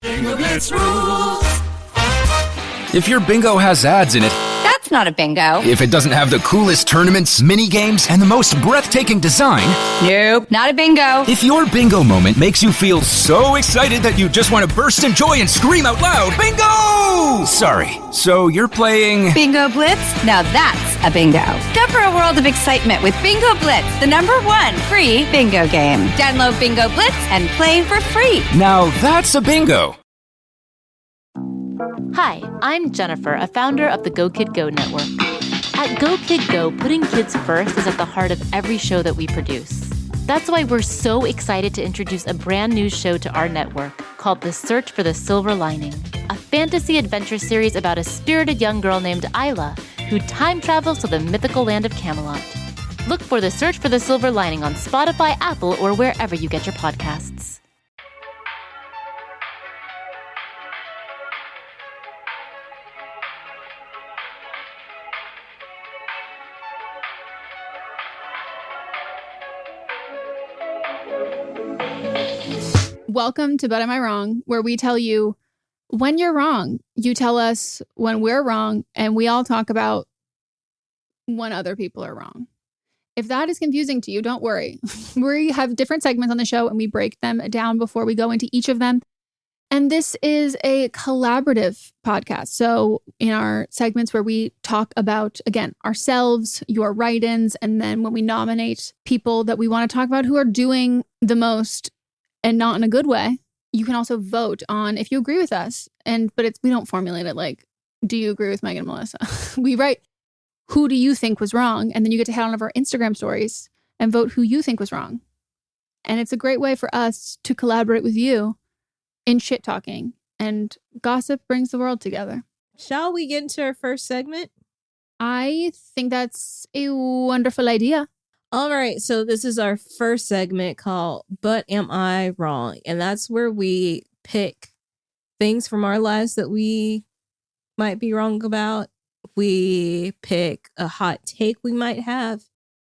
Bingo Blitz rules. If your bingo has ads in it, That's not a bingo. if it doesn't have the coolest tournaments, mini games, and the most breathtaking design, Nope, not a bingo. if your bingo moment makes you feel so excited that you just want to burst in joy and scream out loud, bingo! Sorry, so you're playing... Bingo Blitz? Now that's a bingo. Discover a world of excitement with Bingo Blitz, the #1 free bingo game. Download Bingo Blitz and play for free. Now that's a bingo. Hi, I'm Jennifer, a founder of the Go Kid Go network. At Go Kid Go, putting kids first is at the heart of every show that we produce. That's why we're so excited to introduce a brand new show to our network called The Search for the Silver Lining, a fantasy adventure series about a spirited young girl named Isla who time travels to the mythical land of Camelot. Look for The Search for the Silver Lining on Spotify, Apple, or wherever you get your podcasts. Welcome to But Am I Wrong, where we tell you when you're wrong. You tell us when we're wrong, and we all talk about when other people are wrong. If that is confusing to you, don't worry. We have different segments on the show, and we break them down before we go into each of them. And this is a collaborative podcast. So in our segments where we talk about, again, ourselves, your write-ins, and then when we nominate people that we want to talk about who are doing the most and not in a good way, you can also vote on if you agree with us. But we don't formulate it like, do you agree with Meghan and Melissa? We write, who do you think was wrong? And then you get to head on over our Instagram stories and vote who you think was wrong. And it's a great way for us to collaborate with you in shit talking. And gossip brings the world together. Shall we get into our first segment? I think that's a wonderful idea. All right, so this is our first segment called But Am I Wrong? And that's where we pick things from our lives that we might be wrong about. We pick a hot take we might have.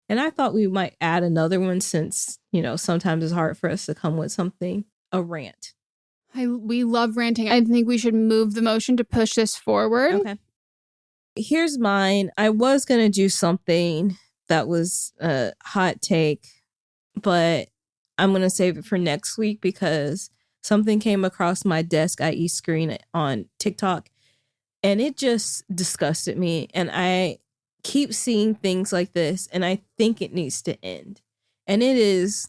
And I thought we might add another one since, sometimes it's hard for us to come with something, a rant. We love ranting. I think we should move the motion to push this forward. Okay. Here's mine. I was going to do something that was a hot take, but I'm going to save it for next week because something came across my desk, i.e. screen on TikTok, and it just disgusted me. And I keep seeing things like this, and I think it needs to end. And it is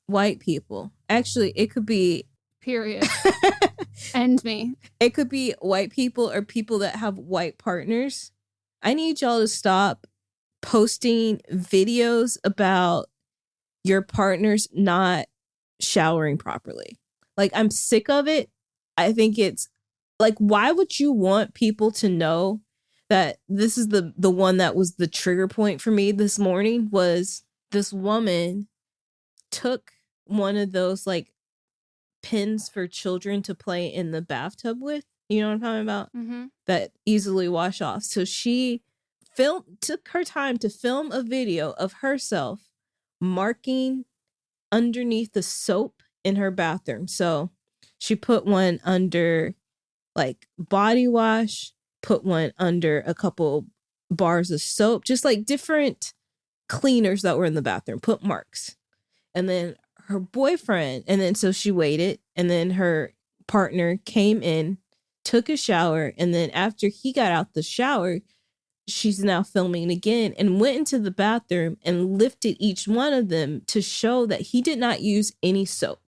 white people. Actually, it could be... Period. End me. It could be white people or people that have white partners. I need y'all to stop posting videos about your partners not showering properly. Like, I'm sick of it. I think it's like, why would you want people to know that this is the one that was the trigger point for me this morning? Was this woman took one of those like pins for children to play in the bathtub with, you know what I'm talking about? Mm-hmm. That easily wash off. So she took her time to film a video of herself marking underneath the soap in her bathroom. So she put one under like body wash, put one under a couple bars of soap, just like different cleaners that were in the bathroom, put marks. And then her boyfriend, and then so she waited, and then her partner came in, took a shower, and then after he got out the shower, she's now filming again and went into the bathroom and lifted each one of them to show that he did not use any soap.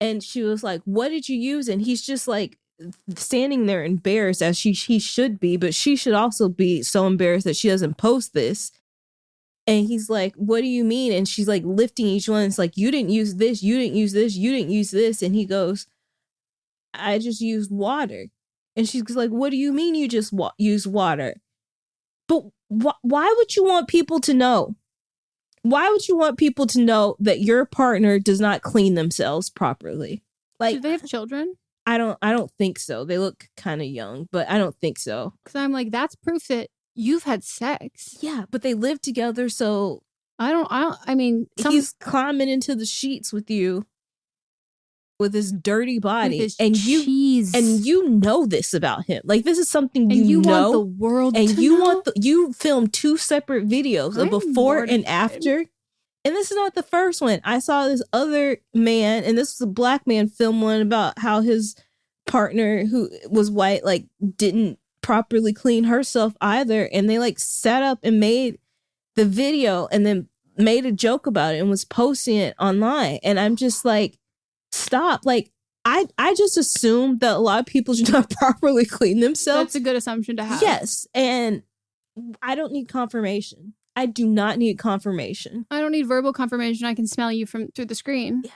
And she was like, what did you use? And he's just like standing there embarrassed, as he should be, but she should also be so embarrassed that she doesn't post this. And he's like, what do you mean? And she's like lifting each one. It's like, you didn't use this, you didn't use this, you didn't use this. And he goes, I just used water. And she's like, what do you mean you just use water? But why would you want people to know? Why would you want people to know that your partner does not clean themselves properly? Like, do they have children? I don't think so. They look kind of young, but I don't think so. Because I'm like, that's proof that you've had sex. Yeah, but they live together, so I mean, he's climbing into the sheets with you. with his dirty body, his and cheese. you know this about him. Like, this is something and you know, want the world and to you know. want you filmed 2 separate videos of before and after. And this is not the first one. I saw this other man, and this was a black man, film one about how his partner, who was white, like, didn't properly clean herself either. And they like sat up and made the video and then made a joke about it and was posting it online. And I'm just like, stop. Like, I just assumed that a lot of people do not properly clean themselves. That's a good assumption to have. Yes. And I don't need confirmation. I do not need confirmation. I don't need verbal confirmation. I can smell you through the screen. Yeah.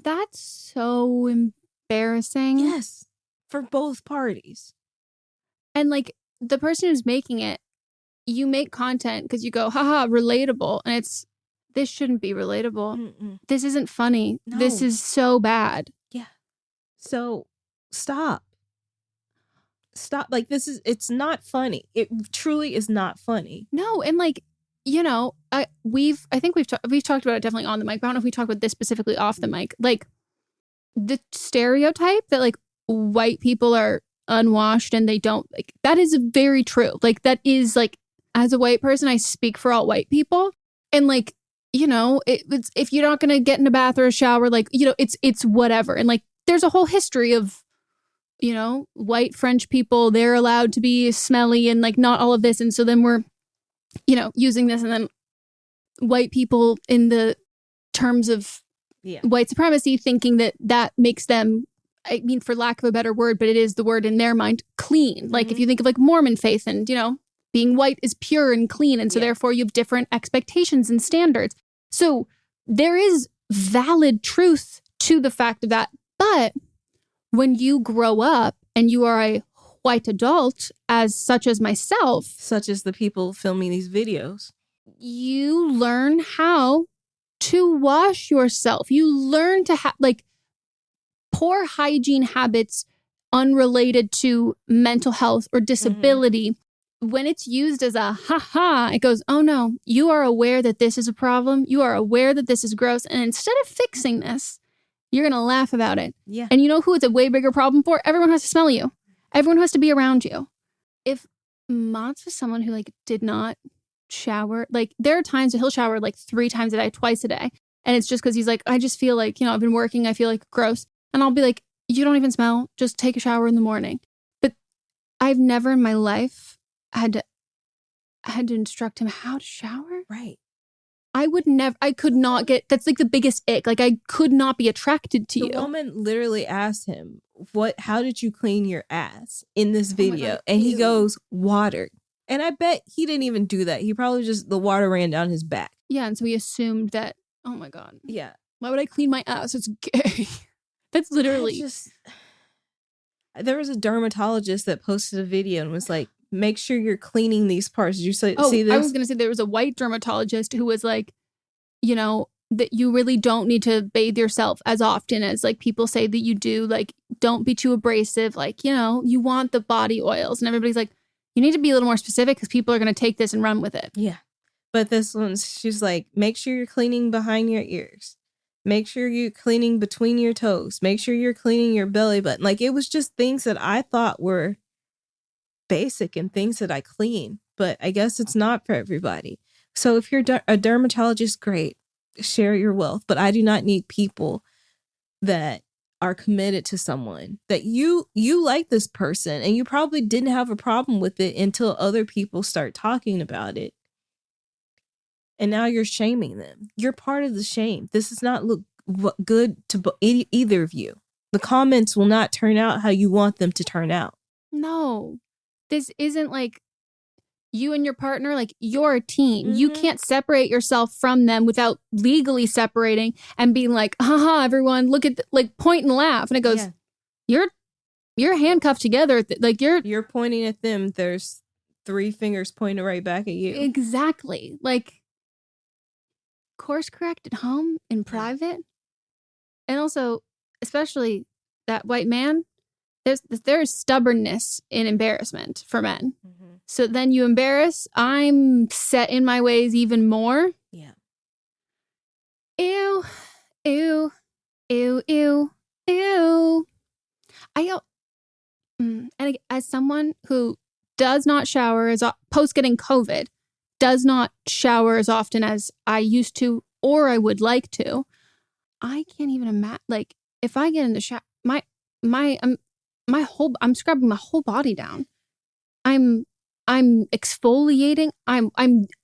That's so embarrassing. Yes. For both parties. And like the person who's making it, you make content because you go, haha, relatable. And this shouldn't be relatable. Mm-mm. This isn't funny. No. This is so bad. Yeah. So stop. Stop. Like, it's not funny. It truly is not funny. No, and like, you know, I think we've talked about it definitely on the mic. But I don't know if we talked about this specifically off the mic. Like the stereotype that like white people are unwashed and they don't, like, that is very true. Like, that is like, as a white person, I speak for all white people. And like, you know, it's, if you're not going to get in a bath or a shower, like, you know, it's whatever. And like, there's a whole history of, you know, white French people, they're allowed to be smelly and like not all of this. And so then we're, you know, using this, and then white people in the terms of white supremacy thinking that makes them, I mean, for lack of a better word, but it is the word in their mind, clean. Like if you think of like Mormon faith and, you know, being white is pure and clean. And so therefore you have different expectations and standards. So there is valid truth to the fact of that. But when you grow up and you are a white adult, such as myself, such as the people filming these videos, you learn how to wash yourself. You learn to have like poor hygiene habits unrelated to mental health or disability. When it's used as a ha-ha, it goes, oh no, you are aware that this is a problem. You are aware that this is gross. And instead of fixing this, you're going to laugh about it. Yeah. And you know who it's a way bigger problem for? Everyone has to smell you. Everyone has to be around you. If Mott's was someone who like did not shower, like there are times that he'll shower like 3 times a day, twice a day. And it's just because he's like, I just feel like, you know, I've been working. I feel like gross. And I'll be like, you don't even smell. Just take a shower in the morning. But I've never in my life had to instruct him how to shower. Right. I could not get, that's like the biggest ick. Like I could not be attracted to you. The woman literally asked him, how did you clean your ass in this video? And he goes, water. And I bet he didn't even do that. He probably just, the water ran down his back. Yeah. And so he assumed that, oh my God. Yeah. Why would I clean my ass? It's gay. That's literally. There was a dermatologist that posted a video and was like, make sure you're cleaning these parts. Did you see this? I was going to say there was a white dermatologist who was like, you know, that you really don't need to bathe yourself as often as like people say that you do. Like, don't be too abrasive. Like, you know, you want the body oils. And everybody's like, you need to be a little more specific because people are going to take this and run with it. Yeah. But this one's, she's like, make sure you're cleaning behind your ears. Make sure you're cleaning between your toes. Make sure you're cleaning your belly button. Like, it was just things that I thought were basic and things that I clean, but I guess it's not for everybody. So if you're a dermatologist, great, share your wealth. But I do not need people that are committed to someone that you like this person and you probably didn't have a problem with it until other people start talking about it. And now you're shaming them. You're part of the shame. This does not look good to either of you. The comments will not turn out how you want them to turn out. No. This isn't like you and your partner, like you're a team. You can't separate yourself from them without legally separating and being like, haha, everyone, look at, like point and laugh. And it goes, you're handcuffed together. Like you're pointing at them. There's 3 fingers pointing right back at you. Exactly. Like course correct at home in private. And also, especially that white man, there's stubbornness in embarrassment for men. So then you embarrass, I'm set in my ways even more. Yeah. Ew. Ew, ew, ew. And as someone who does not shower post getting COVID, does not shower as often as I used to or I would like to, I can't even imagine. Like, if I get in the shower, I'm scrubbing my whole body down. I'm exfoliating.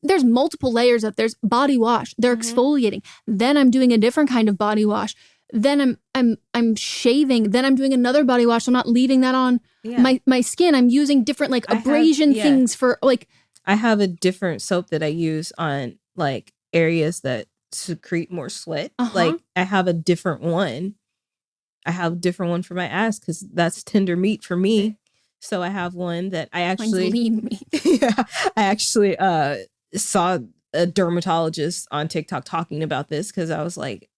There's multiple layers there's body wash. They're exfoliating. Then I'm doing a different kind of body wash. Then I'm shaving. Then I'm doing another body wash. I'm not leaving that on my skin. I'm using different like abrasion things for like. I have a different soap that I use on like areas that secrete more sweat. Like I have a different one. I have a different one for my ass because that's tender meat for me. So I have one that I actually lean meat. Yeah, I actually saw a dermatologist on TikTok talking about this because I was like,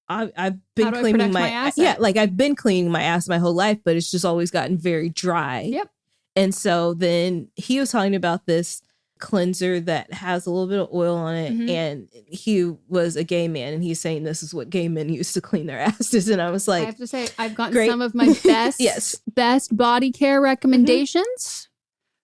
I've been cleaning my ass. Yeah, like I've been cleaning my ass my whole life, but it's just always gotten very dry. Yep. And so then he was talking about this cleanser that has a little bit of oil on it, and he was a gay man, and he's saying this is what gay men use to clean their asses. And I was like, I have to say, I've gotten some of my best best body care recommendations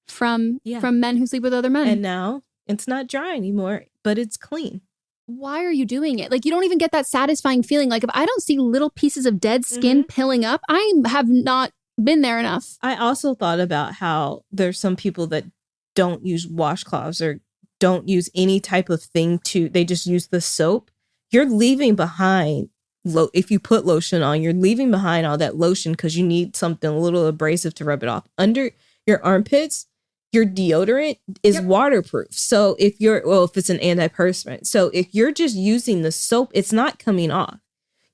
from men who sleep with other men. And now it's not dry anymore, but it's clean. Why are you doing it? Like, you don't even get that satisfying feeling. Like, if I don't see little pieces of dead skin pilling up, I have not been there enough. I also thought about how there's some people that don't use washcloths or don't use any type of thing they just use the soap. You're leaving behind, if you put lotion on, you're leaving behind all that lotion because you need something a little abrasive to rub it off. Under your armpits, your deodorant is waterproof. So if it's an antiperspirant. So if you're just using the soap, it's not coming off.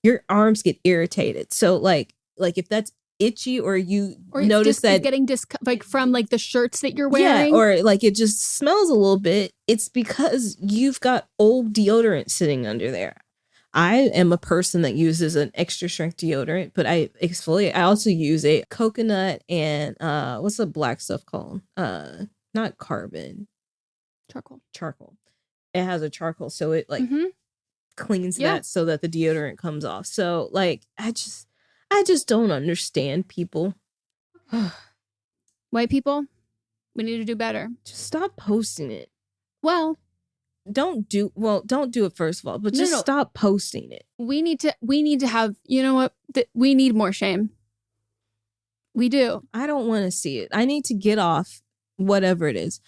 Your arms get irritated. So like if that's itchy or you notice that getting like from like the shirts that you're wearing, or like it just smells a little bit, it's because you've got old deodorant sitting under there. I am a person that uses an extra strength deodorant, but I exfoliate. I also use a coconut and what's the black stuff called? Not carbon. Charcoal. It has a charcoal, so it like cleans that so that the deodorant comes off. So like I just don't understand people. White people, we need to do better. Just stop posting it. Well, don't do it first of all, but just stop posting it. We need to have, you know what? We need more shame. We do. I don't want to see it. I need to get off whatever it is.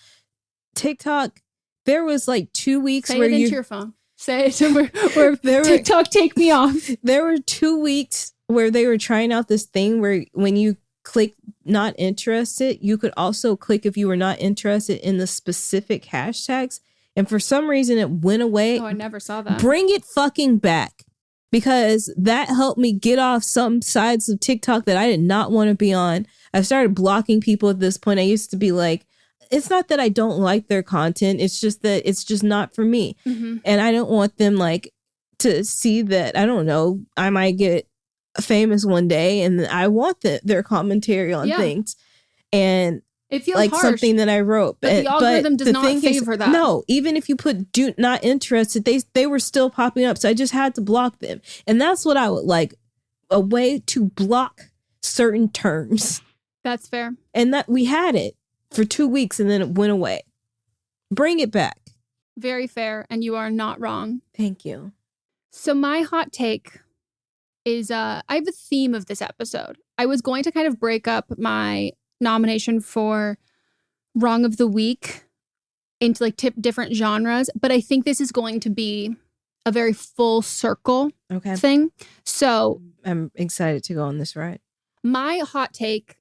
TikTok, there was like 2 weeks Say where it into your phone. Say it somewhere where TikTok take me off. There were 2 weeks where they were trying out this thing where when you click not interested, you could also click if you were not interested in the specific hashtags. And for some reason, it went away. Oh, I never saw that. Bring it fucking back. Because that helped me get off some sides of TikTok that I did not want to be on. I started blocking people at this point. I used to be like, it's not that I don't like their content. It's just that it's just not for me. And I don't want them like to see that, I don't know, I might get famous one day and I want their commentary on things. And it feels like harsh, something that I wrote. But the algorithm does not favor that. No, even if you put do not interested, they were still popping up. So I just had to block them. And that's what I would like, a way to block certain terms. That's fair. And that we had it for 2 weeks and then it went away. Bring it back. Very fair. And you are not wrong. Thank you. So my hot take is I have a theme of this episode. I was going to kind of break up my nomination for Wrong of the Week into like different genres, but I think this is going to be a very full circle thing. So I'm excited to go on this ride. My hot take,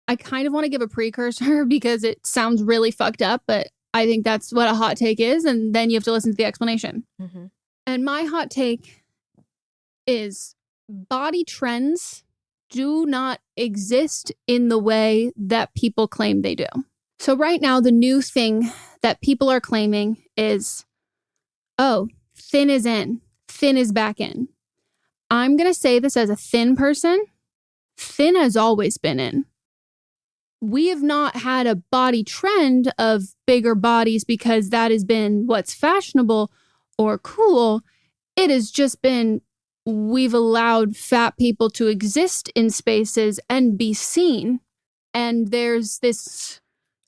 I kind of want to give a precursor because it sounds really fucked up, but I think that's what a hot take is, and then you have to listen to the explanation. And my hot take is body trends do not exist in the way that people claim they do. So right now, the new thing that people are claiming is, oh, thin is in, thin is back in. I'm going to say this as a thin person. Thin has always been in. We have not had a body trend of bigger bodies because that has been what's fashionable or cool. It has just been we've allowed fat people to exist in spaces and be seen. And there's this,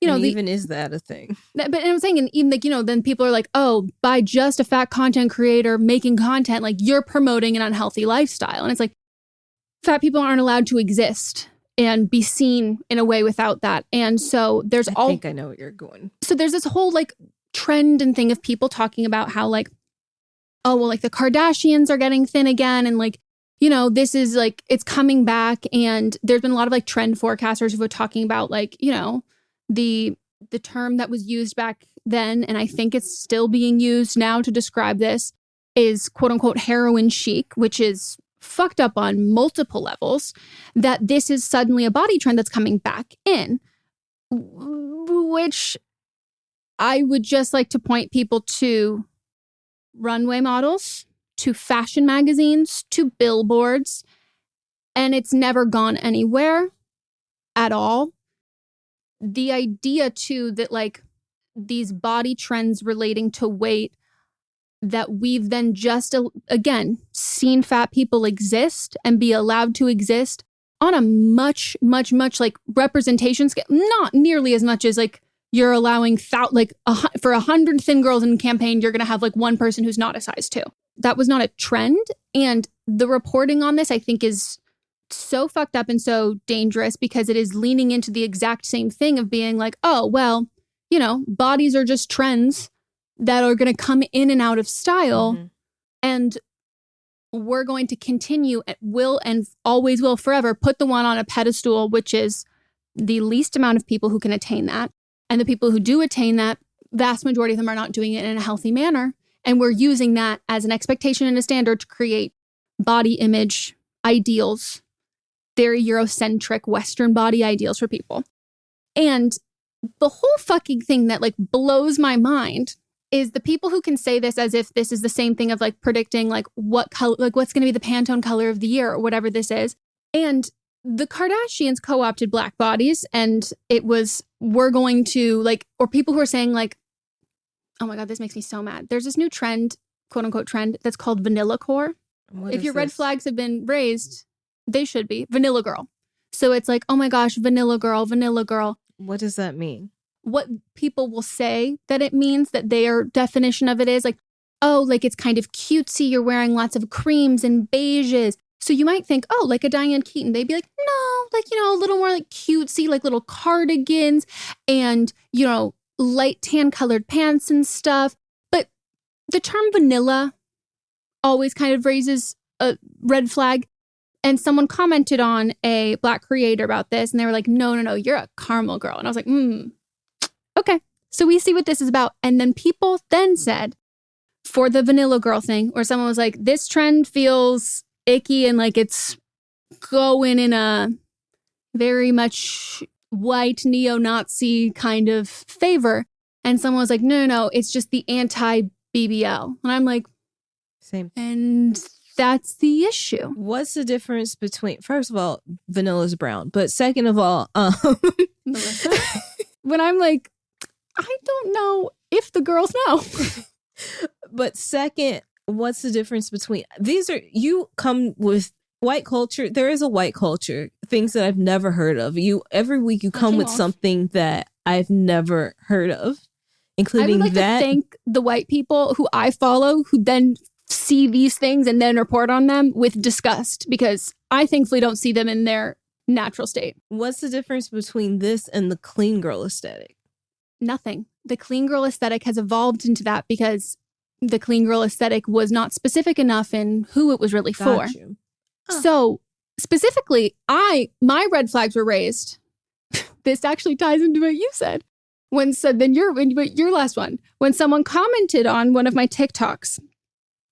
even is that a thing? But I'm saying, and even like, then people are like, oh, by just a fat content creator making content, like you're promoting an unhealthy lifestyle. And it's like, fat people aren't allowed to exist and be seen in a way without that. And so I think I know where you're going. So there's this whole like trend and thing of people talking about how like, oh, well, like the Kardashians are getting thin again. And like, this is like, it's coming back. And there's been a lot of like trend forecasters who are talking about like, the term that was used back then, and I think it's still being used now to describe this, is quote unquote heroin chic, which is fucked up on multiple levels, that this is suddenly a body trend that's coming back in, which I would just like to point people to runway models, to fashion magazines, to billboards, and it's never gone anywhere at all. The idea too that like these body trends relating to weight, that we've then just, again, seen fat people exist and be allowed to exist on a much, much, much like representation scale, not nearly as much as like you're allowing for 100 thin girls in a campaign, you're going to have like one person who's not a size 2. That was not a trend. And the reporting on this, I think, is so fucked up and so dangerous because it is leaning into the exact same thing of being like, oh, well, bodies are just trends that are going to come in and out of style. Mm-hmm. And we're going to continue and always will forever put the one on a pedestal, which is the least amount of people who can attain that. And the people who do attain that, vast majority of them are not doing it in a healthy manner. And we're using that as an expectation and a standard to create body image ideals, very Eurocentric Western body ideals for people. And the whole fucking thing that like blows my mind is the people who can say this as if this is the same thing of like predicting like what color, like what's going to be the Pantone color of the year or whatever this is. And the Kardashians co-opted black bodies, and it was, we're going to like, or people who are saying like, oh my God, this makes me so mad. There's this new trend, quote unquote trend, that's called vanilla core. If your red flags have been raised, they should be vanilla girl. So it's like, oh my gosh, vanilla girl, vanilla girl. What does that mean? What people will say that it means, that their definition of it is like, oh, like it's kind of cutesy. You're wearing lots of creams and beiges. So you might think, oh, like a Diane Keaton. They'd be like, no, like, a little more like cutesy, like little cardigans and, light tan colored pants and stuff. But the term vanilla always kind of raises a red flag. And someone commented on a black creator about this, and they were like, no, you're a caramel girl. And I was like, okay. So we see what this is about. And then people then said, for the vanilla girl thing, where someone was like, this trend feels icky and like it's going in a very much white neo-Nazi kind of favor. And someone was like, no, it's just the anti-BBL. And I'm like, same. And that's the issue. What's the difference between, first of all, vanilla's brown, but second of all, Melisa? When I'm like, I don't know if the girls know. But second, what's the difference between, you come with white culture. There is a white culture, things that I've never heard of. Every week you come with something that I've never heard of, including I would like to thank the white people who I follow, who then see these things and then report on them with disgust, because I thankfully don't see them in their natural state. What's the difference between this and the clean girl aesthetic? Nothing. The clean girl aesthetic has evolved into that because the clean girl aesthetic was not specific enough in who it was really for. So specifically, my red flags were raised. This actually ties into what you said. Then your last one, when someone commented on one of my TikToks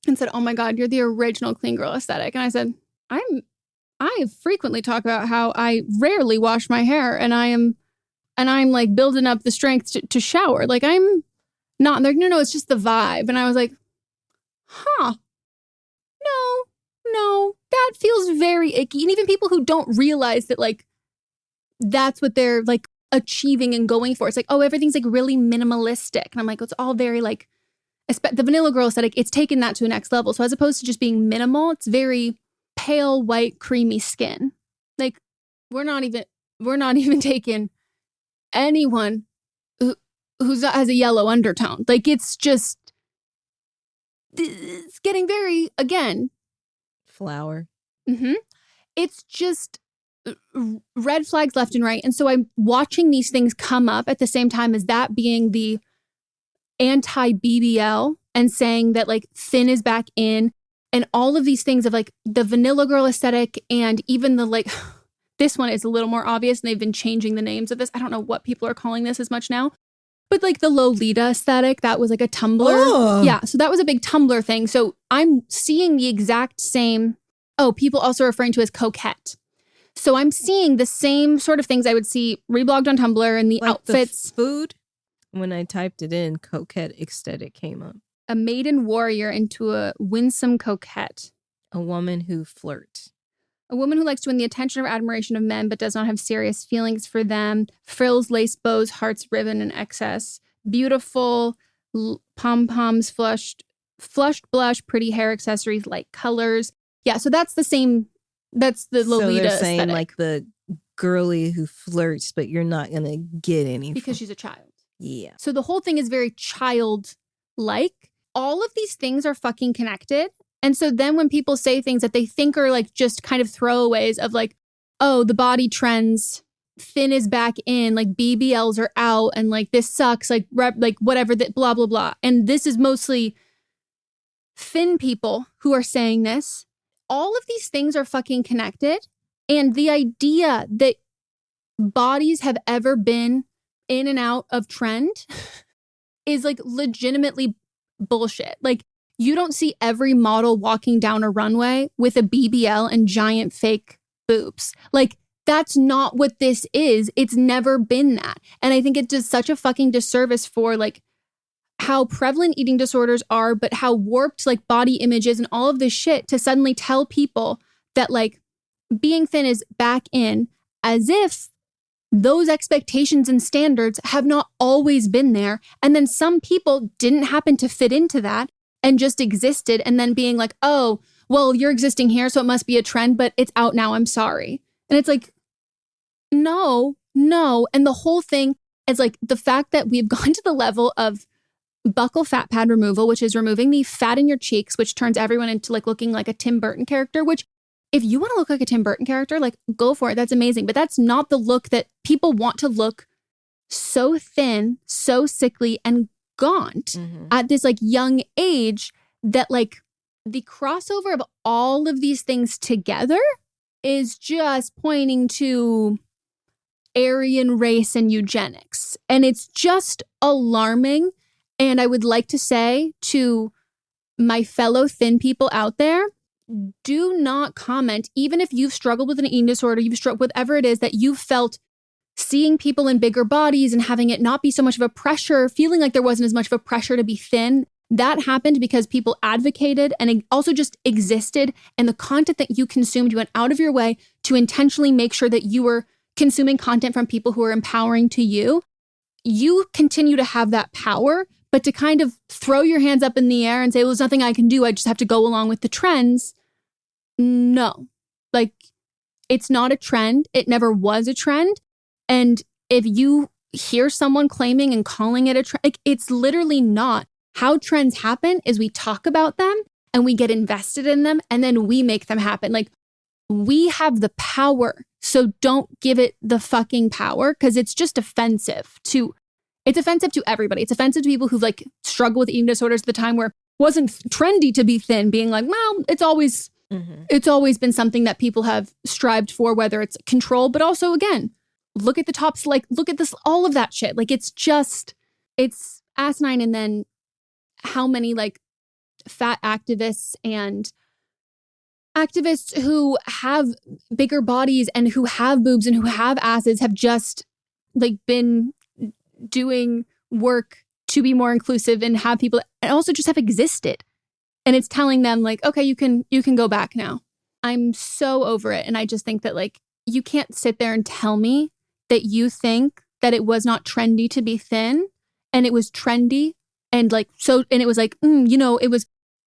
and said, oh my God, you're the original clean girl aesthetic. And I said, I frequently talk about how I rarely wash my hair and I'm like building up the strength to shower. Like I'm not there. No, it's just the vibe. And I was like, no, that feels very icky. And even people who don't realize that like, that's what they're like achieving and going for. It's like, oh, everything's like really minimalistic. And I'm like, it's all very like the Vanilla Girl aesthetic, it's taken that to a next level. So as opposed to just being minimal, it's very pale, white, creamy skin. Like we're not even taking anyone who has a yellow undertone. Like it's getting very, again, flower. Mm-hmm. It's just red flags left and right. And so I'm watching these things come up at the same time as that being the anti-BBL and saying that like thin is back in and all of these things of like the Vanilla Girl aesthetic and even the like, this one is a little more obvious and they've been changing the names of this. I don't know what people are calling this as much now, but like the Lolita aesthetic, that was like a Tumblr. Oh. Yeah. So that was a big Tumblr thing. So I'm seeing the exact same, people also referring to as coquette. So I'm seeing the same sort of things I would see reblogged on Tumblr and the like outfits. The food. When I typed it in, coquette aesthetic came up. A maiden warrior into a winsome coquette. A woman who flirts. A woman who likes to win the attention or admiration of men but does not have serious feelings for them. Frills, lace bows, hearts ribbon in excess. Beautiful pom-poms, flushed blush, pretty hair accessories, light colors. Yeah, so that's the same. That's the Lolita they're saying aesthetic. Like the girly who flirts, but you're not going to get any. Because she's a child. Yeah. So the whole thing is very childlike. All of these things are fucking connected. And so then when people say things that they think are like just kind of throwaways of like, oh, the body trends, thin is back in, like BBLs are out and like this sucks, like whatever, that blah, blah, blah. And this is mostly thin people who are saying this. All of these things are fucking connected. And the idea that bodies have ever been in and out of trend is like legitimately bullshit. Like you don't see every model walking down a runway with a BBL and giant fake boobs. Like that's not what this is. It's never been that. And I think it does such a fucking disservice for like how prevalent eating disorders are, but how warped like body images and all of this shit to suddenly tell people that like being thin is back in, as if those expectations and standards have not always been there. And then some people didn't happen to fit into that and just existed. And then being like, oh, well, you're existing here, so it must be a trend, but it's out now. I'm sorry. And it's like, no. And the whole thing is like the fact that we've gone to the level of buccal fat pad removal, which is removing the fat in your cheeks, which turns everyone into like looking like a Tim Burton character, which if you want to look like a Tim Burton character, like go for it. That's amazing. But that's not the look that people want to look so thin, so sickly and gaunt at this like young age, that like the crossover of all of these things together is just pointing to Aryan race and eugenics. And it's just alarming. And I would like to say to my fellow thin people out there, do not comment, even if you've struggled with an eating disorder, you've struggled with whatever it is that you've felt seeing people in bigger bodies and having it not be so much of a pressure, feeling like there wasn't as much of a pressure to be thin. That happened because people advocated and it also just existed. And the content that you consumed, you went out of your way to intentionally make sure that you were consuming content from people who are empowering to you. You continue to have that power, but to kind of throw your hands up in the air and say, well, there's nothing I can do, I just have to go along with the trends. No, like it's not a trend. It never was a trend. And if you hear someone claiming and calling it a trend, like it's literally not. How trends happen is we talk about them and we get invested in them and then we make them happen. Like we have the power. So don't give it the fucking power, because it's just offensive to everybody. It's offensive to people who've like struggled with eating disorders at the time where it wasn't trendy to be thin, being like, well, it's always been something that people have strived for, whether it's control, but also again, look at the tops, like look at this, all of that shit. Like it's asinine. And then how many like fat activists and activists who have bigger bodies and who have boobs and who have asses have just like been doing work to be more inclusive and have people, and also just have existed. And it's telling them like, okay, you can go back now. I'm so over it. And I just think that like, you can't sit there and tell me that you think that it was not trendy to be thin and it was trendy And like, so, and it was like, it was,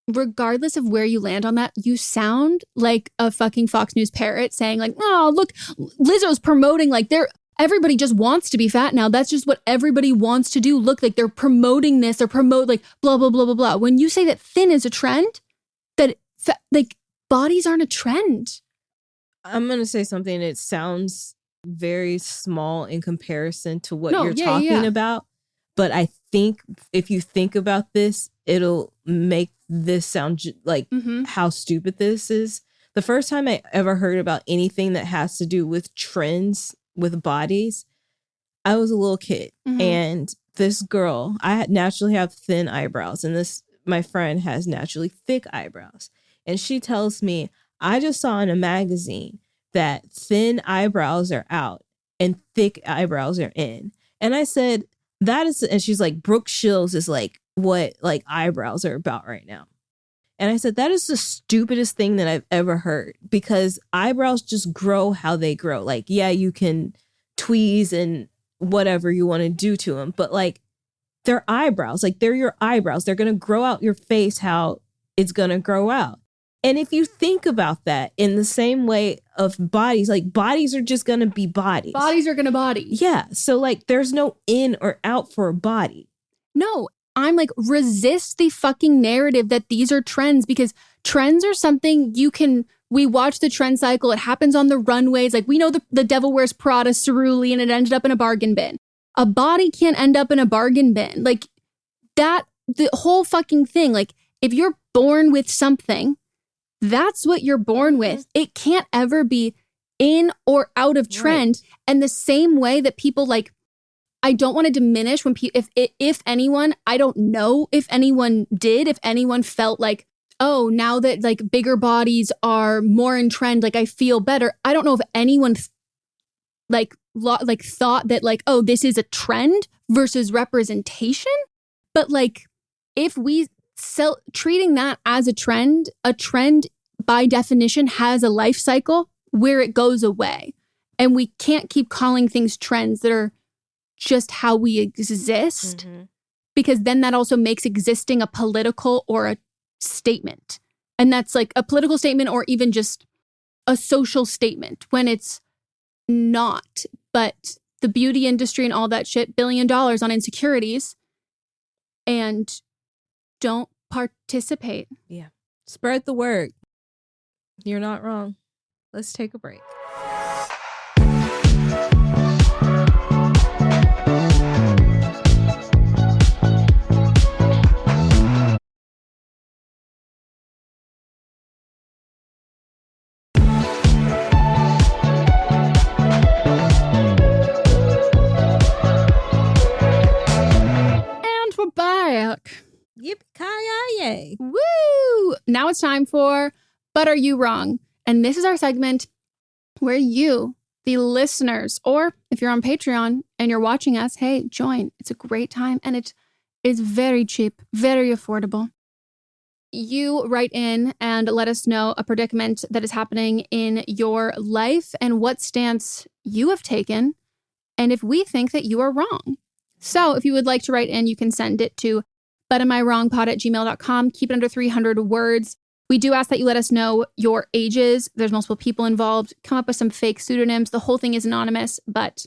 regardless of where you land on that, you sound like a fucking Fox News parrot saying like, oh, look, Lizzo's promoting like everybody just wants to be fat now. That's just what everybody wants to do. Look, like they're promoting this or promote like blah, blah, blah, blah, blah. When you say that thin is a trend, that like bodies aren't a trend. I'm going to say something that sounds very small in comparison to what you're talking about. But I think if you think about this, it'll make this sound like how stupid this is. The first time I ever heard about anything that has to do with trends with bodies, I was a little kid. And this girl, I naturally have thin eyebrows. And my friend has naturally thick eyebrows. And she tells me, I just saw in a magazine that thin eyebrows are out and thick eyebrows are in. And I said, and she's like, Brooke Shields is like what like eyebrows are about right now. And I said, that is the stupidest thing that I've ever heard, because eyebrows just grow how they grow. Like, yeah, you can tweeze and whatever you want to do to them, but like they're eyebrows, like they're your eyebrows. They're going to grow out your face how it's going to grow out. And if you think about that in the same way of bodies, like bodies are just going to be bodies. Bodies are going to body. Yeah. So like there's no in or out for a body. No, I'm like, resist the fucking narrative that these are trends, because trends are something we watch the trend cycle. It happens on the runways. Like we know the Devil Wears Prada cerulean and it ended up in a bargain bin. A body can't end up in a bargain bin. Like that, the whole fucking thing. Like if you're born with something, that's what you're born with. It can't ever be in or out of trend. Right. And the same way that people like, I don't want to diminish when people, if anyone, I don't know if anyone did, if anyone felt like, oh, now that like bigger bodies are more in trend, like I feel better. I don't know if anyone thought that like, oh, this is a trend versus representation. But like, if we treating that as a trend by definition has a life cycle where it goes away. And we can't keep calling things trends that are just how we exist, because then that also makes existing a political or a statement. And that's like a political statement or even just a social statement when it's not. But the beauty industry and all that shit, $1 billion on insecurities, and don't participate. Yeah. Spread the word. You're not wrong. Let's take a break. And we're back. Yippee-ki-yay. Woo! Now it's time for But Are You Wrong? And this is our segment where you, the listeners, or if you're on Patreon and you're watching us, hey, join. It's a great time and it is very cheap, very affordable. You write in and let us know a predicament that is happening in your life and what stance you have taken, and if we think that you are wrong. So if you would like to write in, you can send it to butamiwrongpod@gmail.com. Keep it under 300 words. We do ask that you let us know your ages. There's multiple people involved. Come up with some fake pseudonyms. The whole thing is anonymous, but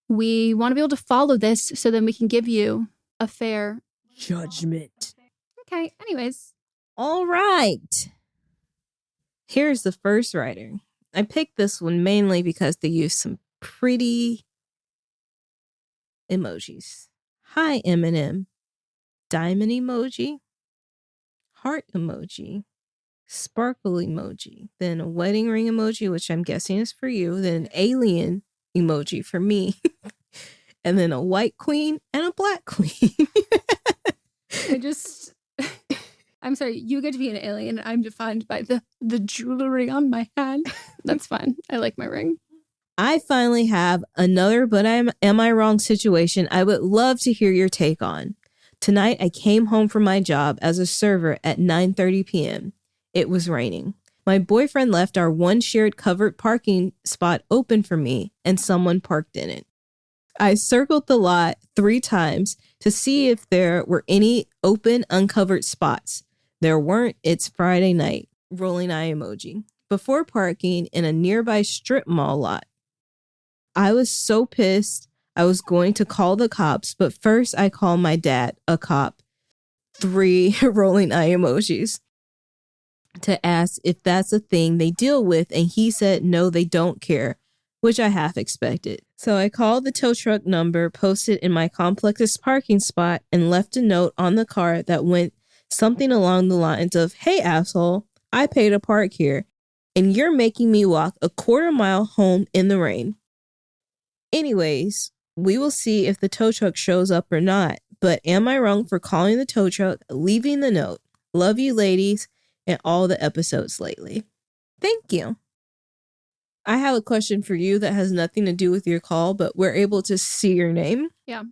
we want to be able to follow this so then we can give you a fair judgment. Okay, anyways. All right. Here's the first writer. I picked this one mainly because they use some pretty emojis. Hi, Eminem. Diamond emoji. Heart emoji. Sparkle emoji. Then a wedding ring emoji, which I'm guessing is for you. Then an alien emoji for me. And then a white queen and a black queen. I'm sorry, you get to be an alien. I'm defined by the jewelry on my hand. That's fun. I like my ring. I finally have another Am I Wrong situation I would love to hear your take on. Tonight, I came home from my job as a server at 9:30 p.m. It was raining. My boyfriend left our one shared covered parking spot open for me and someone parked in it. I circled the lot 3 times to see if there were any open, uncovered spots. There weren't. It's Friday night. Rolling eye emoji. Before parking in a nearby strip mall lot. I was so pissed. I was going to call the cops, but first I called my dad, a cop. 3 rolling eye emojis. To ask if that's a thing they deal with, and he said no, they don't care, which I half expected. So I called the tow truck number posted in my complex's parking spot and left a note on the car that went something along the lines of, "Hey asshole, I paid to park here and you're making me walk a quarter mile home in the rain. Anyways, we will see if the tow truck shows up or not, but am I wrong for calling the tow truck, leaving the note? Love you ladies and all the episodes lately. Thank you." I have a question for you that has nothing to do with your call, but we're able to see your name. Yeah.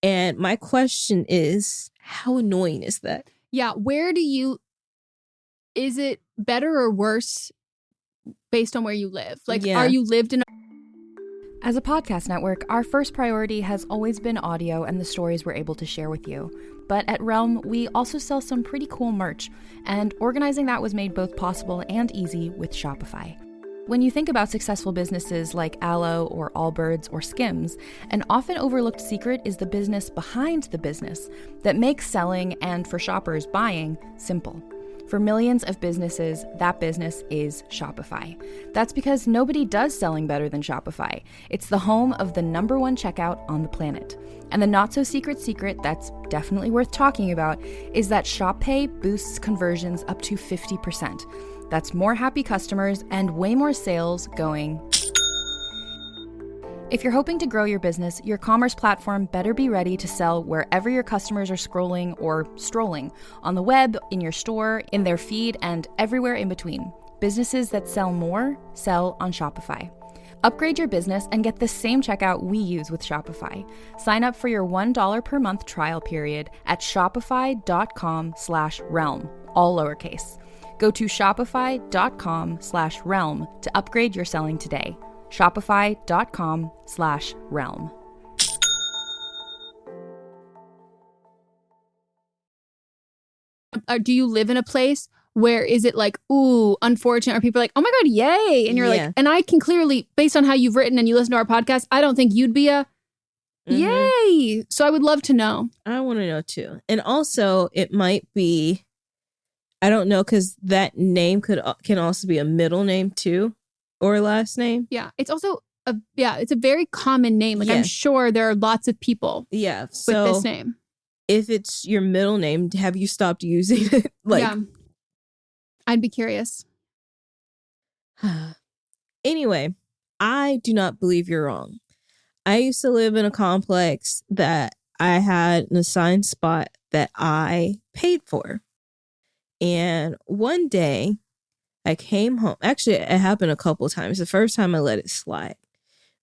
And my question is, how annoying is that? Yeah. Is it better or worse based on where you live? Like, Yeah. Are you lived in As a podcast network, our first priority has always been audio and the stories we're able to share with you. But at Realm, we also sell some pretty cool merch, and organizing that was made both possible and easy with Shopify. When you think about successful businesses like Aloe or Allbirds or Skims, an often overlooked secret is the business behind the business that makes selling and, for shoppers, buying simple. For millions of businesses, that business is Shopify. That's because nobody does selling better than Shopify. It's the home of the #1 checkout on the planet. And the not-so-secret secret that's definitely worth talking about is that Shop Pay boosts conversions up to 50%. That's more happy customers and way more sales going. If you're hoping to grow your business, your commerce platform better be ready to sell wherever your customers are scrolling or strolling, on the web, in your store, in their feed, and everywhere in between. Businesses that sell more, sell on Shopify. Upgrade your business and get the same checkout we use with Shopify. Sign up for your $1 per month trial period at shopify.com/realm, all lowercase. Go to shopify.com/realm to upgrade your selling today. Shopify.com/realm. do you live in a place where is it like, ooh, unfortunate, or people are like, oh my God, yay. And you're Yeah. like, and I can clearly, based on how you've written and you listen to our podcast, I don't think you'd be a yay. So I would love to know. I want to know too. And also it might be, I don't know, because that name can also be a middle name too, or a last name. Yeah. It's also it's a very common name. Like Yeah. I'm sure there are lots of people Yeah. with So this name. if it's your middle name, have you stopped using it? Yeah. I'd be curious. Anyway, I do not believe you're wrong. I used to live in a complex that I had an assigned spot that I paid for. And one day I came home. Actually, it happened a couple of times. The first time I let it slide.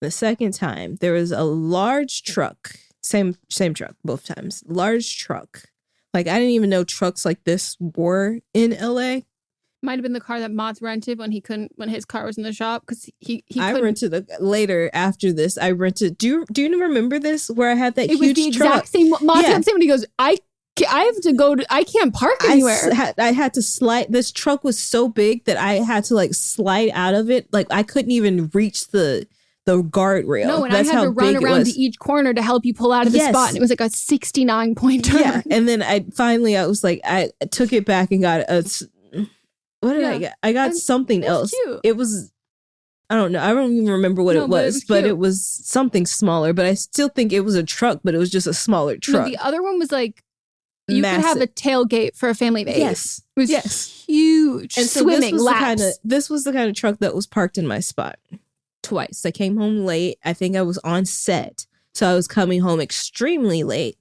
The second time, there was a large truck. Same truck both times. Large truck. Like, I didn't even know trucks like this were in LA. Might have been the car that Moth rented when his car was in the shop, because he I couldn't. rented later after this. I rented. Do you remember this where I had that It was huge the truck? exact same. Moth Yeah. had the same when he goes, I have to go to. I can't park anywhere. I had to slide. This truck was so big that I had to like slide out of it. Like I couldn't even reach the guardrail. No, and That's I had how to run big it around was. to each corner to help you pull out of the Yes. spot, and it was like a 69-point turn. Yeah, and then I was like, I took it back and got what did I get? I got And something that's else. cute. It was, I don't know. I don't even remember what No, it but it was, was but cute. it was something smaller. But I still think it was a truck, but it was just a smaller No, truck. the other one was like you Massive. could have a tailgate for a family of 8. Yes. It was Yes. huge. And so Swimming laps. this was the kind of truck that was parked in my spot twice. I came home late. I think I was on set. So I was coming home extremely late.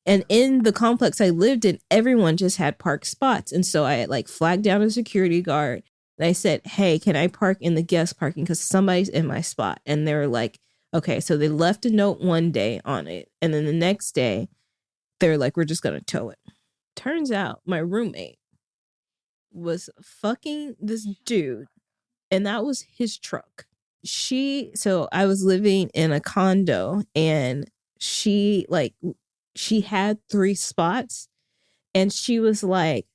And in the complex I lived in, everyone just had parked spots. And so I like flagged down a security guard. And I said, hey, can I park in the guest parking? Because somebody's in my spot. And they were like, okay. So they left a note one day on it. And then the next day, they're like, we're just going to tow it. Turns out my roommate was fucking this dude. And that was his truck. So I was living in a condo, and she had 3 spots, and she was like,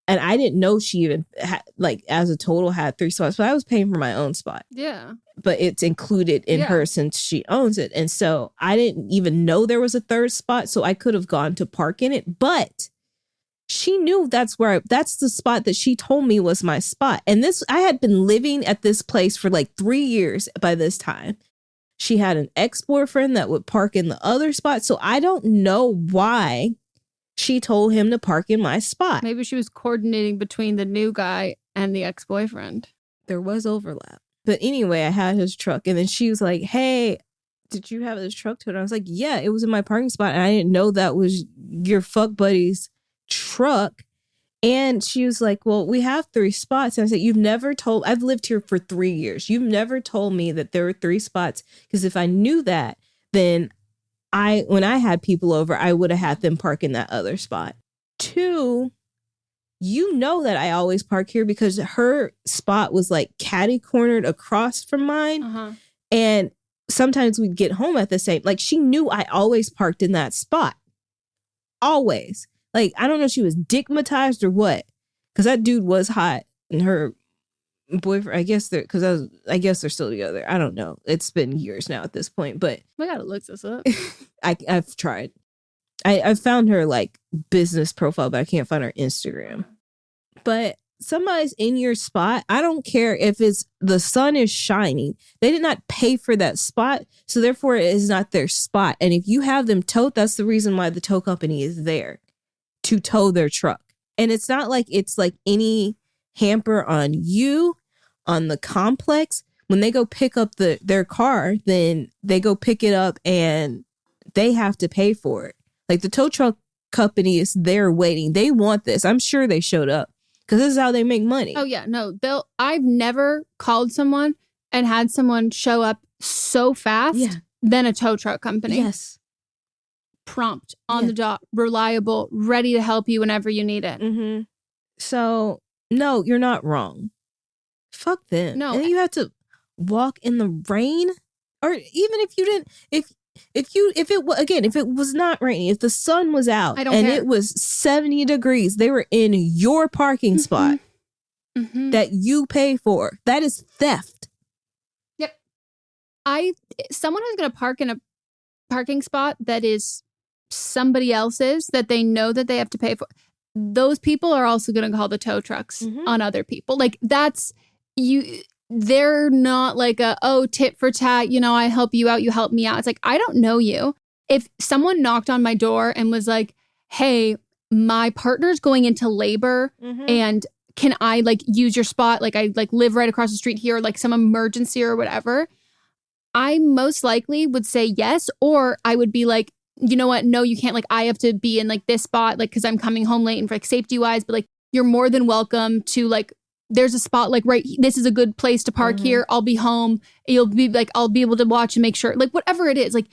and I didn't know she even had, like, as a total had 3 spots, but I was paying for my own spot. Yeah. But it's included in her since she owns it. And so I didn't even know there was a 3rd spot, so I could have gone to park in it. But she knew that's the spot that she told me was my spot. And I had been living at this place for like 3 years by this time. She had an ex-boyfriend that would park in the other spot. So I don't know why she told him to park in my spot. Maybe she was coordinating between the new guy and the ex-boyfriend. There was overlap. But anyway, I had his truck, and then she was like, hey, did you have this truck towed? And I was like, yeah, it was in my parking spot, and I didn't know that was your fuck buddy's truck. And she was like, well, we have 3 spots. And I said, I've lived here for 3 years. You've never told me that there were 3 spots, because if I knew that, then when I had people over, I would have had them park in that other spot. 2, you know that I always park here because her spot was like catty cornered across from mine. Uh-huh. And sometimes we'd get home at the same, like, she knew I always parked in that spot. Always. Like, I don't know if she was dickmatized or what, because that dude was hot, and her boyfriend, I guess they're still together. I don't know. It's been years now at this point, but I gotta look this up. I've tried. I found her like business profile, but I can't find her Instagram. But somebody's in your spot. I don't care if the sun is shining. They did not pay for that spot, so therefore it is not their spot. And if you have them towed, that's the reason why the tow company is there, to tow their truck. And it's not like it's like any hamper on you, on the complex. When they go pick up their car, then they go pick it up and they have to pay for it. Like, the tow truck company is there waiting. They want this. I'm sure they showed up because this is how they make money. Oh yeah, no, I've never called someone and had someone show up so fast than a tow truck company. Yes. Prompt, on the dot, reliable, ready to help you whenever you need it. Mm-hmm. So, no, you're not wrong. Fuck them. No. And you have to walk in the rain, or even if you didn't, if it was not raining, if the sun was out and care. It was 70 degrees, they were in your parking spot that you pay for. That is theft. Yep. Someone who's going to park in a parking spot that is somebody else's, that they know that they have to pay for, those people are also going to call the tow trucks on other people. Like, that's you. They're not like tit for tat, I help you out, you help me out. It's like, I don't know you. If someone knocked on my door and was like, hey, my partner's going into labor and can I like use your spot? Like, I like live right across the street here, like some emergency or whatever, I most likely would say yes. Or I would be like, you know what? No, you can't. Like, I have to be in like this spot, like, cause I'm coming home late and for like safety wise, but like, you're more than welcome to like, there's a spot like this is a good place to park here. I'll be home. You'll be like, I'll be able to watch and make sure, like, whatever it is. Like,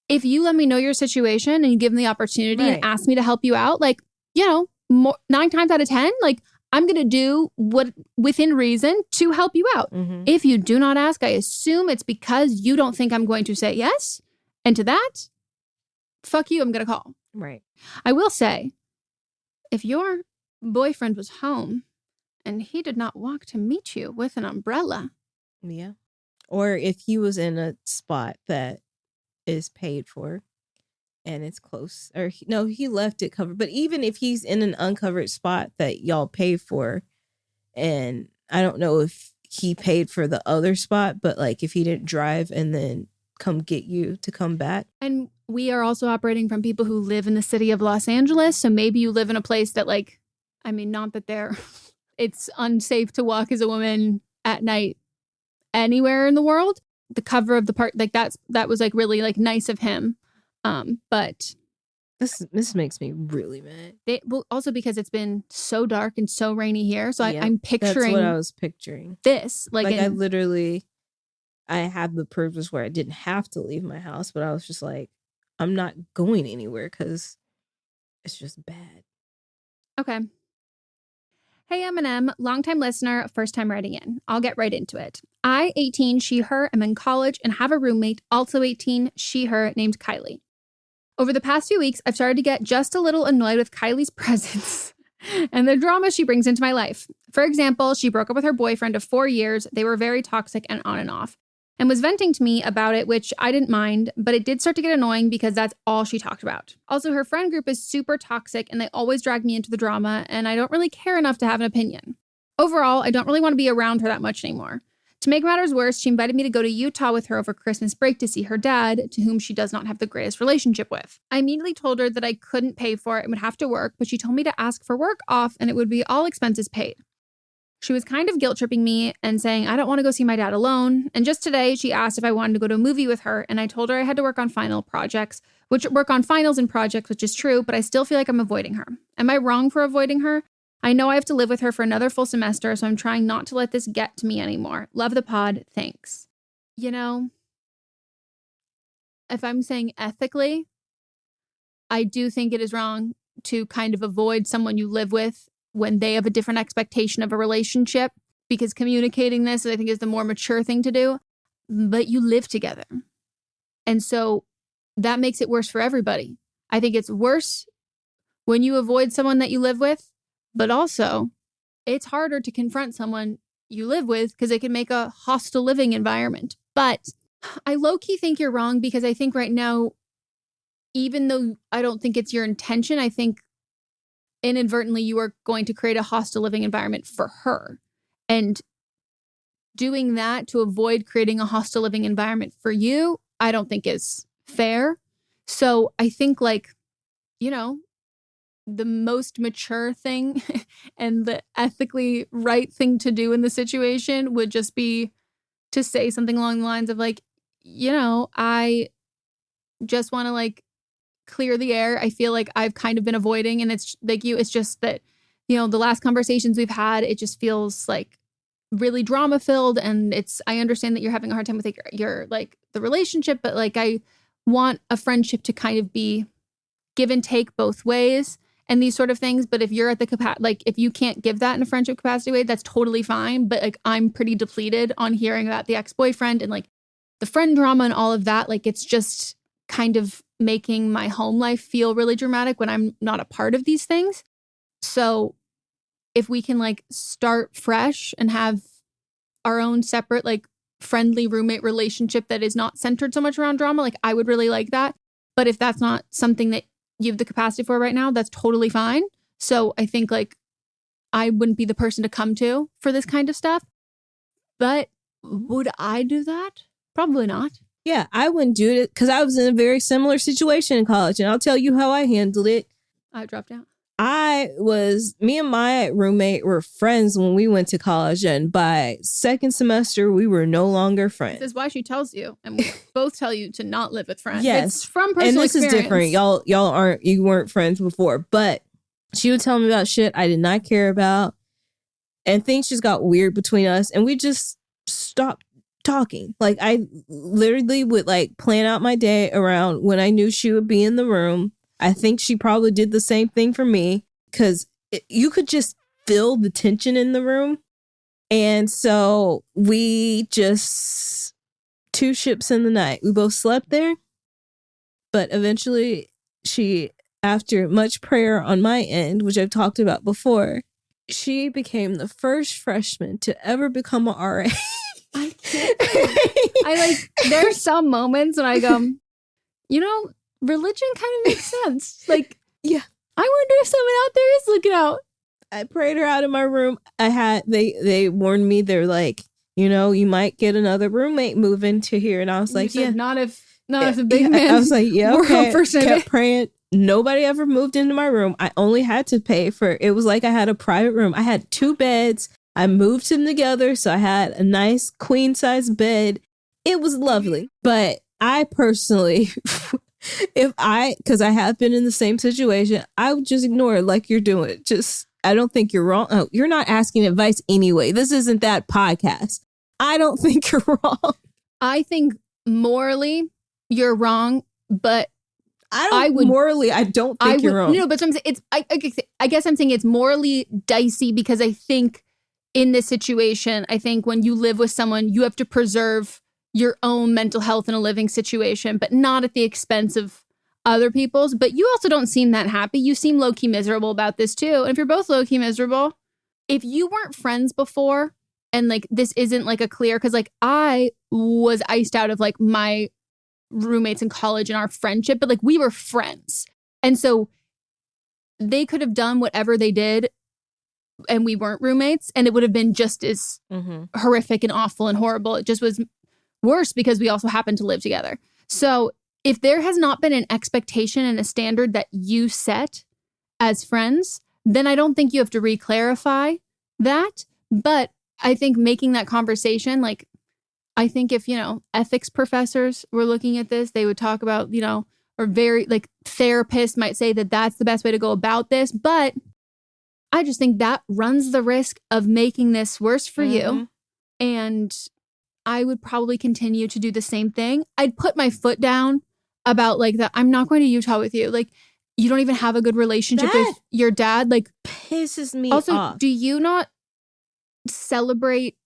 if you let me know your situation and you give me the opportunity and ask me to help you out, like, 9 times out of 10, like, I'm going to do what within reason to help you out. If you do not ask, I assume it's because you don't think I'm going to say yes. And to that, fuck you, I'm going to call. Right. I will say, if your boyfriend was home and he did not walk to meet you with an umbrella. Yeah. Or if he was in a spot that is paid for and it's close. Or he left it covered. But even if he's in an uncovered spot that y'all pay for, and I don't know if he paid for the other spot, but like if he didn't drive and then come get you to come back. And we are also operating from people who live in the city of Los Angeles. So maybe you live in a place that like, I mean, not that it's unsafe to walk as a woman at night anywhere in the world. The cover of the park, like that was like really like nice of him. But this makes me really mad. Well, also because it's been so dark and so rainy here. So I'm picturing. That's what I was picturing. This like I had the purpose where I didn't have to leave my house, but I was just like, I'm not going anywhere because it's just bad. Okay. Hey, Eminem, longtime listener, first time writing in. I'll get right into it. I, 18, she, her, am in college and have a roommate, also 18, she, her, named Kylie. Over the past few weeks, I've started to get just a little annoyed with Kylie's presence and the drama she brings into my life. For example, she broke up with her boyfriend of 4 years. They were very toxic and on and off, and was venting to me about it, which I didn't mind, but it did start to get annoying because that's all she talked about. Also, her friend group is super toxic and they always drag me into the drama, and I don't really care enough to have an opinion. Overall, I don't really want to be around her that much anymore. To make matters worse, she invited me to go to Utah with her over Christmas break to see her dad, to whom she does not have the greatest relationship with. I immediately told her that I couldn't pay for it and would have to work, but she told me to ask for work off and it would be all expenses paid. She was kind of guilt-tripping me and saying, I don't want to go see my dad alone. And just today, she asked if I wanted to go to a movie with her. And I told her I had to work on finals and projects, which is true, but I still feel like I'm avoiding her. Am I wrong for avoiding her? I know I have to live with her for another full semester, so I'm trying not to let this get to me anymore. Love the pod. Thanks. You know, if I'm saying ethically, I do think it is wrong to kind of avoid someone you live with when they have a different expectation of a relationship, because communicating this, I think, is the more mature thing to do. But you live together. And so that makes it worse for everybody. I think it's worse when you avoid someone that you live with, but also it's harder to confront someone you live with because it can make a hostile living environment. But I low-key think you're wrong, because I think right now, even though I don't think it's your intention, I think inadvertently you are going to create a hostile living environment for her. And doing that to avoid creating a hostile living environment for you, I don't think is fair. So I think, like, you know, the most mature thing and the ethically right thing to do in the situation would just be to say something along the lines of, like, you know, I just want to, like, clear the air. I feel like I've kind of been avoiding, and it's like it's just that, you know, the last conversations we've had, it just feels like really drama filled, and I understand that you're having a hard time with, like, your like the relationship, but, like, I want a friendship to kind of be give and take both ways and these sort of things. But if you're at the capacity, like, if you can't give that in a friendship capacity way, that's totally fine. But, like, I'm pretty depleted on hearing about the ex-boyfriend and, like, the friend drama and all of that. Like, it's just kind of making my home life feel really dramatic when I'm not a part of these things. So if we can, like, start fresh and have our own separate, like, friendly roommate relationship that is not centered so much around drama, like, I would really like that. But if that's not something that you have the capacity for right now, that's totally fine. So I think, like, I wouldn't be the person to come to for this kind of stuff. But would I do that? Probably not. Yeah, I wouldn't do it because I was in a very similar situation in college, and I'll tell you how I handled it. I dropped out. Me and my roommate were friends when we went to college, and by second semester, we were no longer friends. This is why she tells you, and we both tell you to not live with friends. Yes. It's from personal experience. And this is different. You weren't friends before, but she would tell me about shit I did not care about, and things just got weird between us, and we just stopped talking. Like, I literally would, like, plan out my day around when I knew she would be in the room. I think she probably did the same thing for me, because you could just feel the tension in the room. And so we just, two ships in the night. We both slept there. But eventually she, after much prayer on my end, which I've talked about before, she became the first freshman to ever become an RA. I can't. There's some moments when I go, you know, religion kind of makes sense. Like, yeah, I wonder if someone out there is looking out. I prayed her out of my room. They warned me. They're like, you know, you might get another roommate move into here. And I was like, yeah, not if the big man. I was like, yeah, okay. Kept Kept praying. Nobody ever moved into my room. I only had to pay for it. Was like I had a private room. I had 2 beds. I moved them together, so I had a nice queen size bed. It was lovely. But I personally, because I have been in the same situation, I would just ignore it like you're doing. I don't think you're wrong. Oh, you're not asking advice anyway. This isn't that podcast. I don't think you're wrong. I think morally you're wrong, but I don't think you're wrong. No, but I'm saying I guess I'm saying it's morally dicey because I think in this situation, I think when you live with someone, you have to preserve your own mental health in a living situation, but not at the expense of other people's. But you also don't seem that happy. You seem low-key miserable about this too. And if you're both low-key miserable, if you weren't friends before and like this isn't like a clear, because like I was iced out of like my roommates in college and our friendship, but like we were friends. And so they could have done whatever they did and we weren't roommates and it would have been just as horrific and awful and horrible. It just was worse because we also happened to live together. So if there has not been an expectation and a standard that you set as friends, then I don't think you have to re-clarify that. But I think making that conversation, like, I think if, ethics professors were looking at this, they would talk about, or very like therapists might say that that's the best way to go about this. But I just think that runs the risk of making this worse for you. And I would probably continue to do the same thing. I'd put my foot down about like that. I'm not going to Utah with you. Like, you don't even have a good relationship with your dad. Like, pisses me also, off. do you not celebrate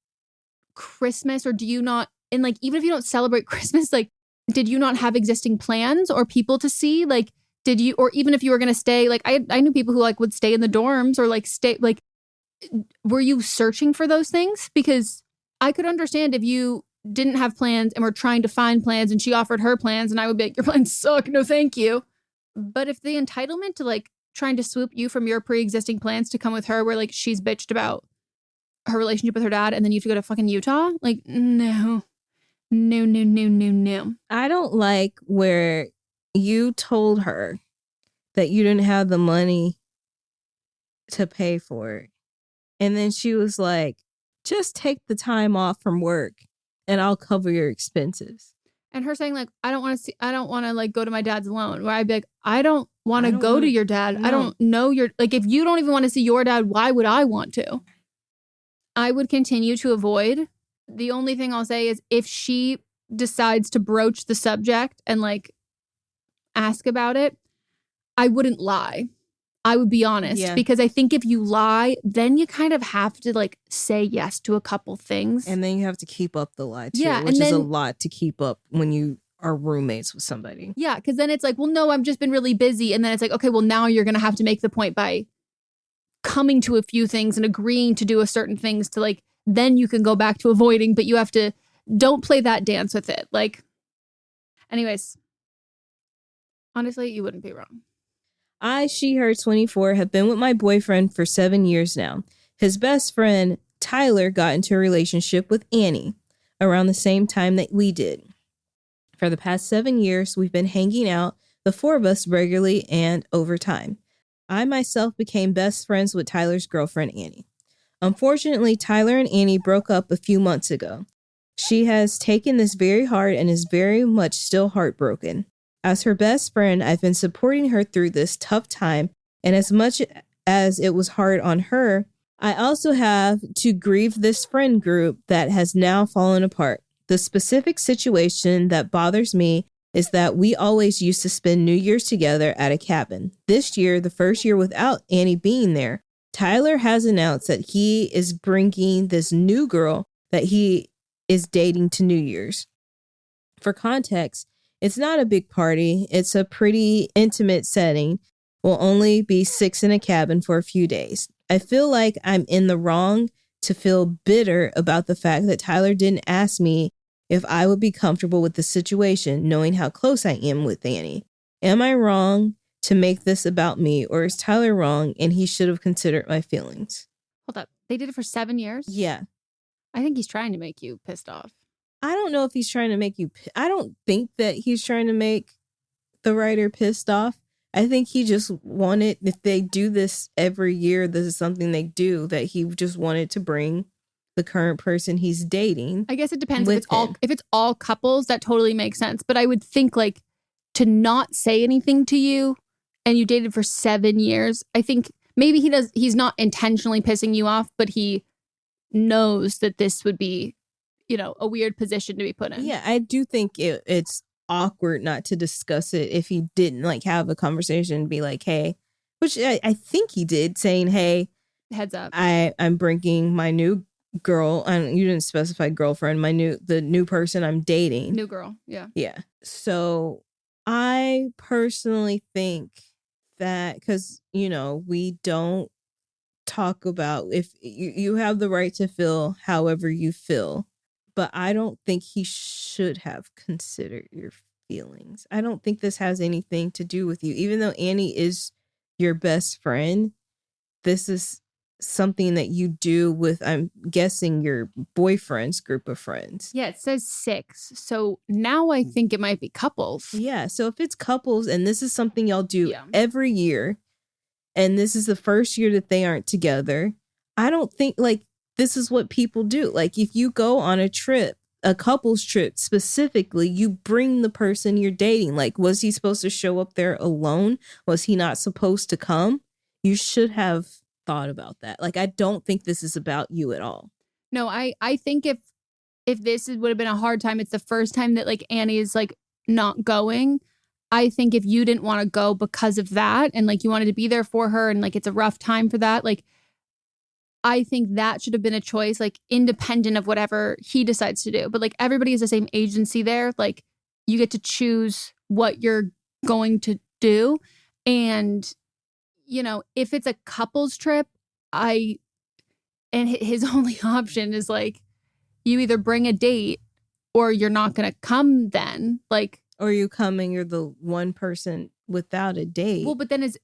Christmas, or do you not, and like, even if you don't celebrate Christmas, like, did you not have existing plans or people to see? Like, did you, or even if you were going to stay, like, I knew people who like would stay in the dorms or like stay, like, were you searching for those things? Because I could understand if you didn't have plans and were trying to find plans and she offered her plans and I would be like, your plans suck, no thank you. But if the entitlement to like trying to swoop you from your pre-existing plans to come with her where like she's bitched about her relationship with her dad and then you have to go to fucking Utah, like, no. I don't like where you told her that you didn't have the money to pay for it. And then she was like, just take the time off from work and I'll cover your expenses. And her saying like, I don't want to like go to my dad's alone. Where I'd be like, I don't want to go to your dad. No. I don't know like, if you don't even want to see your dad, why would I want to? I would continue to avoid. The only thing I'll say is if she decides to broach the subject and like ask about it, I wouldn't lie. I would be honest because I think if you lie, then you kind of have to like say yes to a couple things. And then you have to keep up the lie too, which is a lot to keep up when you are roommates with somebody. Yeah, because then it's like, well, no, I've just been really busy. And then it's like, okay, well, now you're going to have to make the point by coming to a few things and agreeing to do a certain things to like, then you can go back to avoiding, but you have to, don't play that dance with it. Like, anyways, honestly, you wouldn't be wrong. I, she, her, 24, have been with my boyfriend for 7 years now. His best friend, Tyler, got into a relationship with Annie around the same time that we did. For the past 7 years, we've been hanging out, the four of us, regularly and over time. I myself became best friends with Tyler's girlfriend, Annie. Unfortunately, Tyler and Annie broke up a few months ago. She has taken this very hard and is very much still heartbroken. As her best friend, I've been supporting her through this tough time, and as much as it was hard on her, I also have to grieve this friend group that has now fallen apart. The specific situation that bothers me is that we always used to spend New Year's together at a cabin. This year, the first year without Annie being there, Tyler has announced that he is bringing this new girl that he is dating to New Year's. For context, it's not a big party. It's a pretty intimate setting. We'll only be 6 in a cabin for a few days. I feel like I'm in the wrong to feel bitter about the fact that Tyler didn't ask me if I would be comfortable with the situation, knowing how close I am with Annie. Am I wrong to make this about me, or is Tyler wrong and he should have considered my feelings? Hold up. They did it for 7 years? Yeah. I think he's trying to make you pissed off. I don't know if he's trying to make you... I don't think that he's trying to make the writer pissed off. I think he just wanted, if they do this every year, this is something they do, that he just wanted to bring the current person he's dating. I guess it depends if it's all couples, that totally makes sense. But I would think like to not say anything to you and you dated for 7 years, I think maybe he's not intentionally pissing you off, but he knows that this would be, a weird position to be put in. Yeah, I do think it's awkward not to discuss it if he didn't like have a conversation and be like, hey, which I think he did, saying, hey, heads up, I'm bringing my new girl, and you didn't specify girlfriend, the new person I'm dating. New girl. Yeah. Yeah. So I personally think that, because, you know, we don't talk about, if you have the right to feel however you feel, but I don't think he should have considered your feelings. I don't think this has anything to do with you. Even though Annie is your best friend, this is something that you do with, I'm guessing, your boyfriend's group of friends. Yeah, it says 6. So now I think it might be couples. Yeah, so if it's couples and this is something y'all do every year, and this is the first year that they aren't together, I don't think, like, this is what people do. Like, if you go on a trip, a couples trip specifically, you bring the person you're dating. Like, was he supposed to show up there alone? Was he not supposed to come? You should have thought about that. Like, I don't think this is about you at all. No, I think if this would have been a hard time, it's the first time that like Annie is like not going. I think if you didn't want to go because of that, and like you wanted to be there for her, and like it's a rough time for that, like I think that should have been a choice, like independent of whatever he decides to do. But like everybody is the same agency there. Like you get to choose what you're going to do. And, you know, if it's a couples trip, and his only option is like, you either bring a date or you're not going to come then. Like, or you come and you're the one person without a date. Well, but then is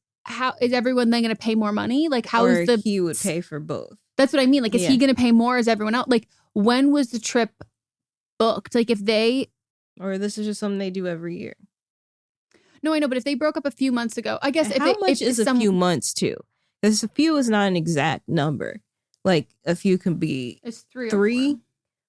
everyone then going to pay more money? Like, how or is the... he would pay for both. That's what I mean. Like, is he going to pay more as everyone else? Like, when was the trip booked? Like, if they... Or this is just something they do every year. No, I know, but if they broke up a few months ago, I guess... How much is a few months, too? Because a few is not an exact number. Like, a few can be... It's three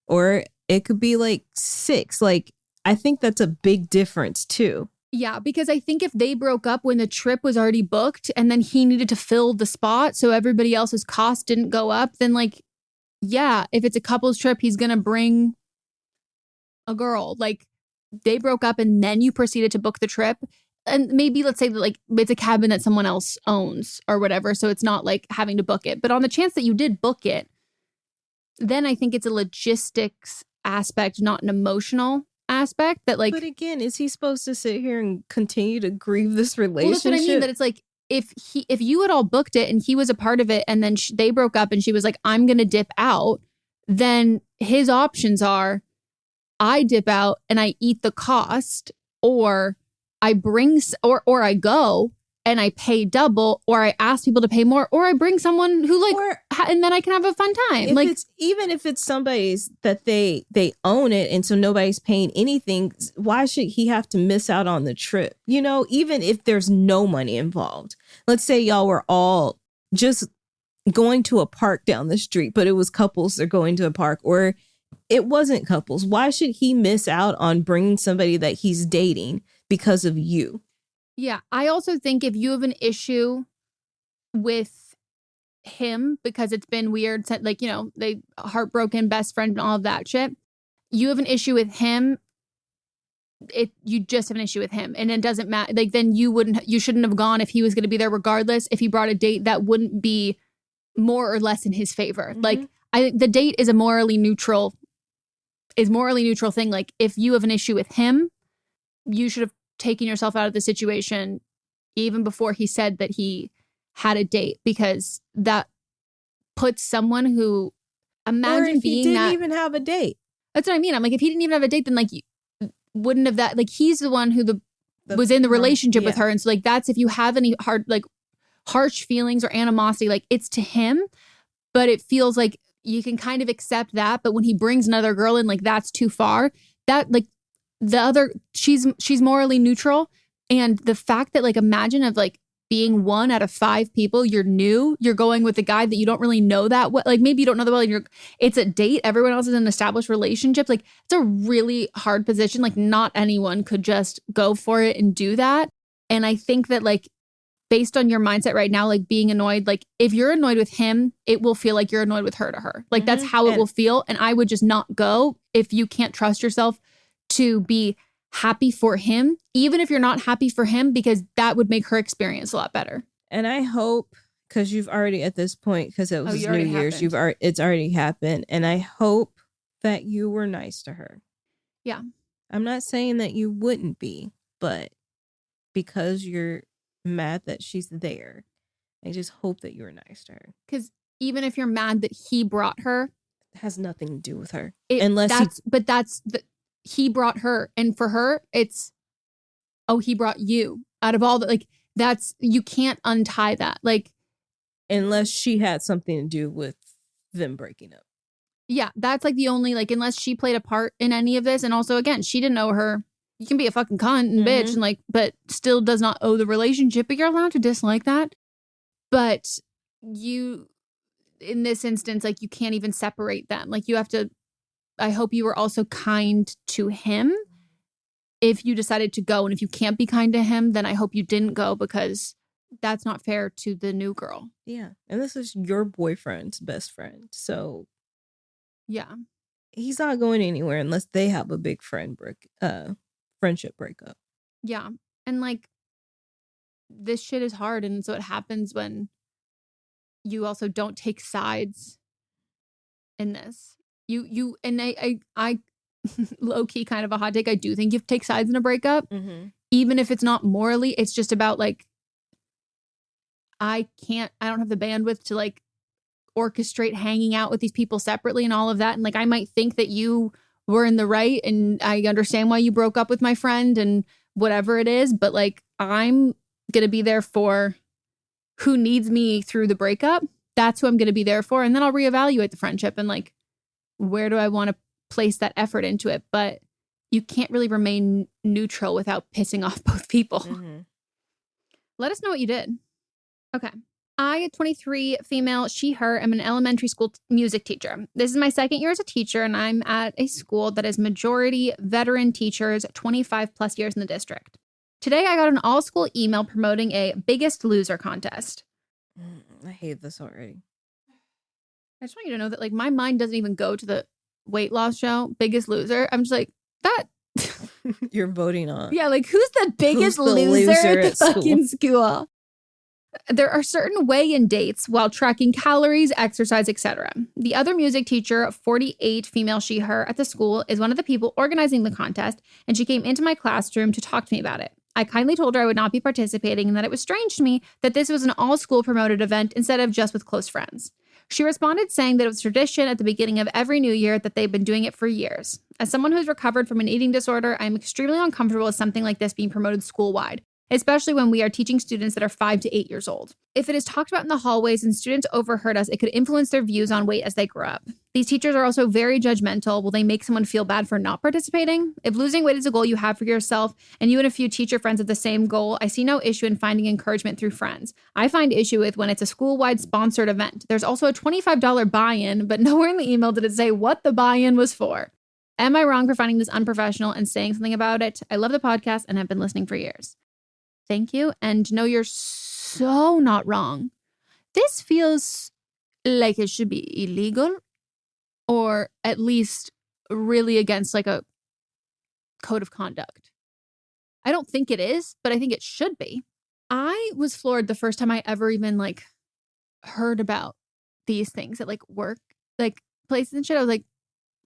or it could be, like, 6. Like, I think that's a big difference, too. Yeah, because I think if they broke up when the trip was already booked and then he needed to fill the spot so everybody else's cost didn't go up, then like, yeah, if it's a couple's trip, he's going to bring a girl. Like, they broke up and then you proceeded to book the trip. And maybe let's say that like it's a cabin that someone else owns or whatever. So it's not like having to book it. But on the chance that you did book it, then I think it's a logistics aspect, not an emotional aspect that like. But again, is he supposed to sit here and continue to grieve this relationship? Well, that's what I mean. That it's like if you had all booked it and he was a part of it and then they broke up and she was like, I'm going to dip out, then his options are I dip out and I eat the cost, or I bring or I go and I pay double, or I ask people to pay more, or I bring someone who like, and then I can have a fun time. Like, even if it's somebody's that they own it and so nobody's paying anything, why should he have to miss out on the trip? You know, even if there's no money involved. Let's say y'all were all just going to a park down the street, but it was couples that are going to a park, or it wasn't couples. Why should he miss out on bringing somebody that he's dating because of you? Yeah, I also think if you have an issue with him because it's been weird, like, you know, they heartbroken best friend and all of that shit, you have an issue with him. You just have an issue with him, and it doesn't matter. Like, then you shouldn't have gone if he was going to be there regardless. If he brought a date that wouldn't be more or less in his favor. Mm-hmm. Like, I think the date is a morally neutral thing. Like, if you have an issue with him, you should have taken yourself out of the situation even before he said that he had a date, because that puts someone who, imagine being he didn't even have a date. That's what I mean. I'm like, if he didn't even have a date, then like you wouldn't have that. Like, he's the one who was in the relationship with her, and so like that's if you have any harsh feelings or animosity, like it's to him. But it feels like you can kind of accept that, but when he brings another girl in, like that's too far. That like the other, she's morally neutral, and the fact that like imagine of like being 1 out of 5 people, you're going with a guy that you don't really know that well, like maybe you don't know that well, and it's a date. Everyone else is in an established relationship. Like, it's a really hard position. Like, not anyone could just go for it and do that. And I think that like, based on your mindset right now, like being annoyed, like if you're annoyed with him, it will feel like you're annoyed with her to her. Like, that's how it will feel. And I would just not go if you can't trust yourself to be happy for him, even if you're not happy for him, because that would make her experience a lot better. And I hope, because you've already at this point, because it was New Year's, it's already happened. And I hope that you were nice to her. Yeah. I'm not saying that you wouldn't be, but because you're mad that she's there, I just hope that you were nice to her. Because even if you're mad that he brought her, it has nothing to do with her. He brought her, and for her, it's, oh, he brought you. Out of all the, like, that's, you can't untie that. Like, unless she had something to do with them breaking up. Yeah, that's like the only, like, unless she played a part in any of this. And also, again, she didn't know her. You can be a fucking cunt and bitch and like, but still does not owe the relationship, but you're allowed to dislike that. But you, in this instance, like, you can't even separate them. Like, you have to, I hope you were also kind to him if you decided to go. And if you can't be kind to him, then I hope you didn't go, because that's not fair to the new girl. Yeah. And this is your boyfriend's best friend. So yeah, he's not going anywhere unless they have a big friendship breakup. Yeah. And like, this shit is hard. And so it happens when you also don't take sides in this. I low key, kind of a hot take, I do think you have to take sides in a breakup, even if it's not morally. It's just about like, I don't have the bandwidth to like orchestrate hanging out with these people separately and all of that. And like, I might think that you were in the right and I understand why you broke up with my friend and whatever it is, but like, I'm going to be there for who needs me through the breakup. That's who I'm going to be there for. And then I'll reevaluate the friendship and like, where do I want to place that effort into it? But you can't really remain neutral without pissing off both people. Let us know what you did. Okay. I, 23, female, she, her, am an elementary school music teacher. This is my second year as a teacher, and I'm at a school that is majority veteran teachers, 25 plus years in the district. Today, I got an all-school email promoting a Biggest Loser contest. I hate this already. I just want you to know that, like, my mind doesn't even go to the weight loss show, Biggest Loser. I'm just like, that. You're voting on. Yeah, like, who's the biggest loser at the fucking school? There are certain weigh-in dates while tracking calories, exercise, etc. The other music teacher, 48, female, she, her, at the school is one of the people organizing the contest, and she came into my classroom to talk to me about it. I kindly told her I would not be participating and that it was strange to me that this was an all-school promoted event instead of just with close friends. She responded saying that it was tradition at the beginning of every new year, that they've been doing it for years. As someone who's recovered from an eating disorder, I am extremely uncomfortable with something like this being promoted school-wide, especially when we are teaching students that are 5 to 8 years old. If it is talked about in the hallways and students overheard us, it could influence their views on weight as they grow up. These teachers are also very judgmental. Will they make someone feel bad for not participating? If losing weight is a goal you have for yourself and you and a few teacher friends have the same goal, I see no issue in finding encouragement through friends. I find issue with when it's a school-wide sponsored event. There's also a $25 buy-in, but nowhere in the email did it say what the buy-in was for. Am I wrong for finding this unprofessional and saying something about it? I love the podcast and have been listening for years. Thank you. And no, you're so not wrong. This feels like it should be illegal, or at least really against like a code of conduct. I don't think it is, but I think it should be. I was floored the first time I ever even like heard about these things at like work, like places and shit. I was like,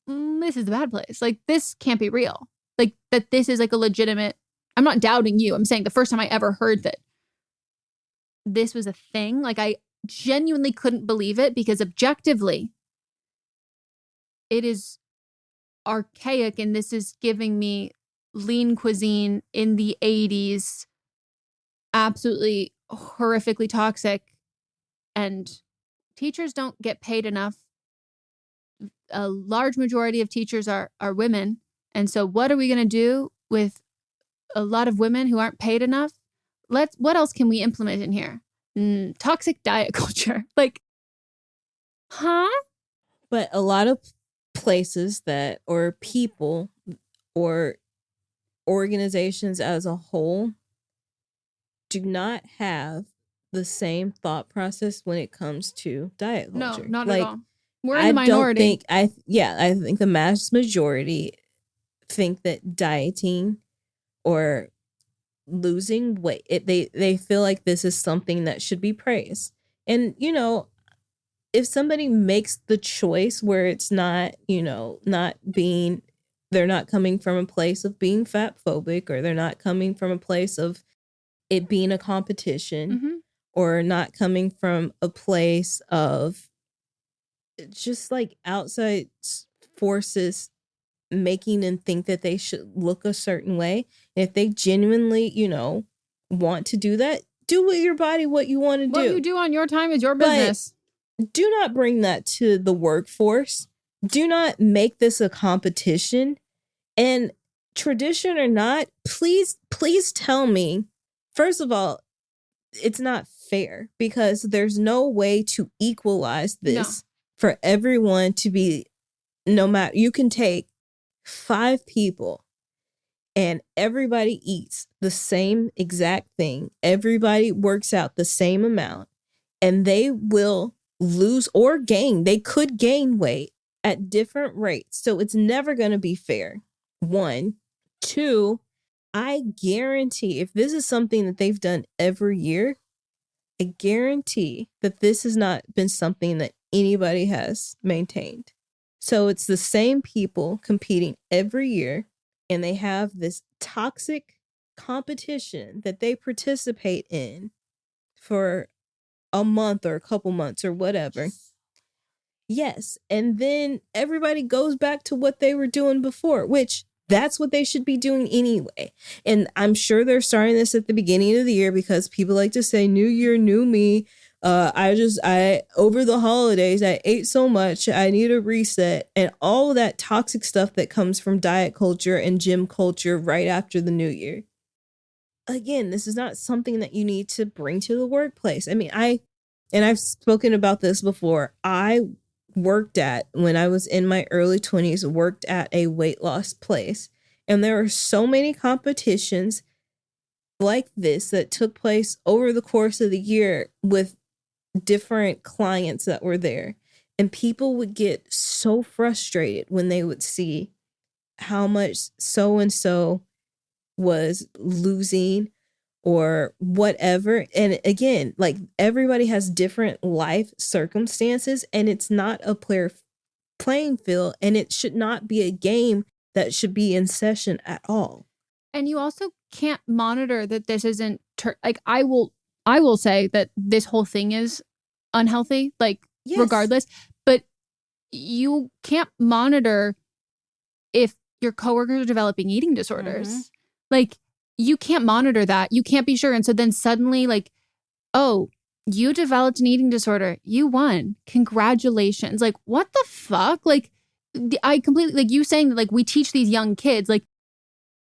this is a bad place. Like, this can't be real. Like, that this is like a legitimate. I'm not doubting you. I'm saying the first time I ever heard that this was a thing, like, I genuinely couldn't believe it, because objectively, it is archaic, and this is giving me lean cuisine in the 80s, absolutely horrifically toxic, and teachers don't get paid enough. A large majority of teachers are women, and so what are we going to do with a lot of women who aren't paid enough? What else can we implement in here? Toxic diet culture. Like, huh? But a lot of places that, or people, or organizations as a whole, do not have the same thought process when it comes to diet culture. No, not at all. We're in the minority. I think the mass majority think that dieting or losing weight. They feel like this is something that should be praised. And, you know, if somebody makes the choice where it's not, you know, they're not coming from a place of being fat phobic, or they're not coming from a place of it being a competition, or not coming from a place of just like outside forces making them think that they should look a certain way. And if they genuinely, you know, want to do that, do with your body what you want to do. What you do on your time is your business. But do not bring that to the workforce. Do not make this a competition. And tradition or not, please tell me, first of all, it's not fair, because there's no way to equalize this for everyone to be, no matter, you can take 5 people and everybody eats the same exact thing. Everybody works out the same amount, and they will lose or gain. They could gain weight at different rates. So it's never going to be fair. 1. 2, I guarantee if this is something that they've done every year, I guarantee that this has not been something that anybody has maintained. So it's the same people competing every year, and they have this toxic competition that they participate in for a month or a couple months or whatever. Yes. And then everybody goes back to what they were doing before, which that's what they should be doing anyway. And I'm sure they're starting this at the beginning of the year because people like to say, new year, new me. I over the holidays, I ate so much, I need a reset, and all of that toxic stuff that comes from diet culture and gym culture right after the new year. Again, this is not something that you need to bring to the workplace. I mean, I've spoken about this before. I when I was in my early 20s, worked at a weight loss place. And there are so many competitions like this that took place over the course of the year with different clients that were there. And people would get so frustrated when they would see how much so-and-so was losing or whatever. And again, like, everybody has different life circumstances, and it's not a playing field, and it should not be a game that should be in session at all. And you also can't monitor that this isn't like, I will say that this whole thing is unhealthy, like, yes, regardless, but you can't monitor if your coworkers are developing eating disorders. Like, you can't monitor that. You can't be sure. And so then suddenly, like, oh, you developed an eating disorder. You won. Congratulations. Like, what the fuck? Like, I completely, like, you saying that, like, we teach these young kids, like,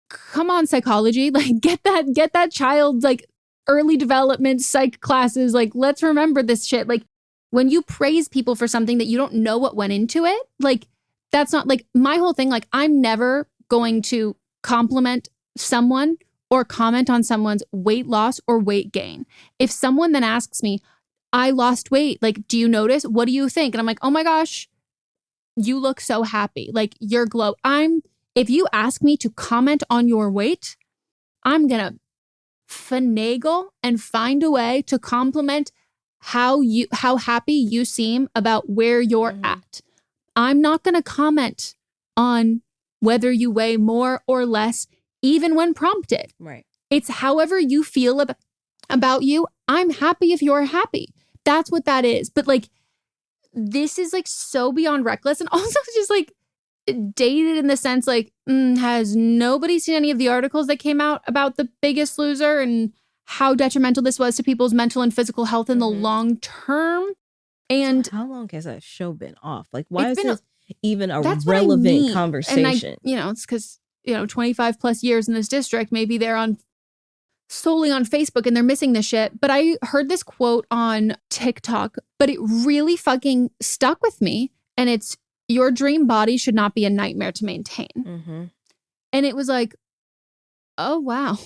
come on, psychology, like, get that child, like, early development psych classes. Like, let's remember this shit. Like, when you praise people for something that you don't know what went into it, like, that's not, like, my whole thing. Like, I'm never going to compliment someone or comment on someone's weight loss or weight gain. If someone then asks me, I lost weight, like, do you notice? What do you think? And I'm like, oh my gosh, you look so happy. Like, your glow. If you ask me to comment on your weight, I'm going to finagle and find a way to compliment how happy you seem about where you're at. I'm not going to comment on whether you weigh more or less, even when prompted. Right. It's however you feel about you. I'm happy if you're happy. That's what that is. But, like, this is, like, so beyond reckless, and also just, like, dated in the sense, like, has nobody seen any of the articles that came out about The Biggest Loser and how detrimental this was to people's mental and physical health in the long term? And how long has that show been off? Like, why is this even a relevant conversation? It's because, 25 plus years in this district, maybe they're solely on Facebook and they're missing this shit. But I heard this quote on TikTok, but it really fucking stuck with me. And it's, your dream body should not be a nightmare to maintain. And it was like, oh, wow.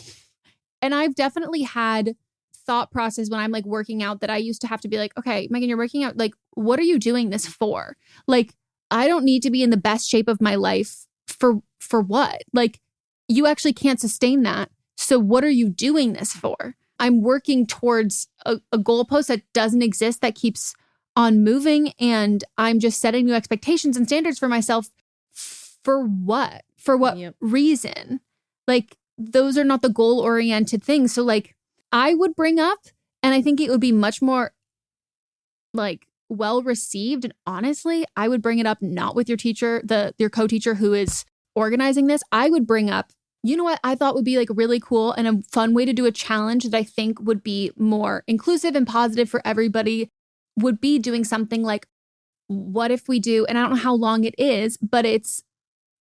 And I've definitely had thought process when I'm, like, working out that I used to have to be like, okay, Megan, you're working out. Like, what are you doing this for? Like, I don't need to be in the best shape of my life for what? Like, you actually can't sustain that. So what are you doing this for? I'm working towards a goalpost that doesn't exist, that keeps on moving. And I'm just setting new expectations and standards for myself. For what? For what reason? Like, those are not the goal-oriented things. So like, I would bring up, and I think it would be much more like well received. And honestly, I would bring it up not with your teacher, your co-teacher who is organizing this. I would bring up, you know what I thought would be like really cool and a fun way to do a challenge that I think would be more inclusive and positive for everybody, would be doing something like, what if we do, and I don't know how long it is, but it's,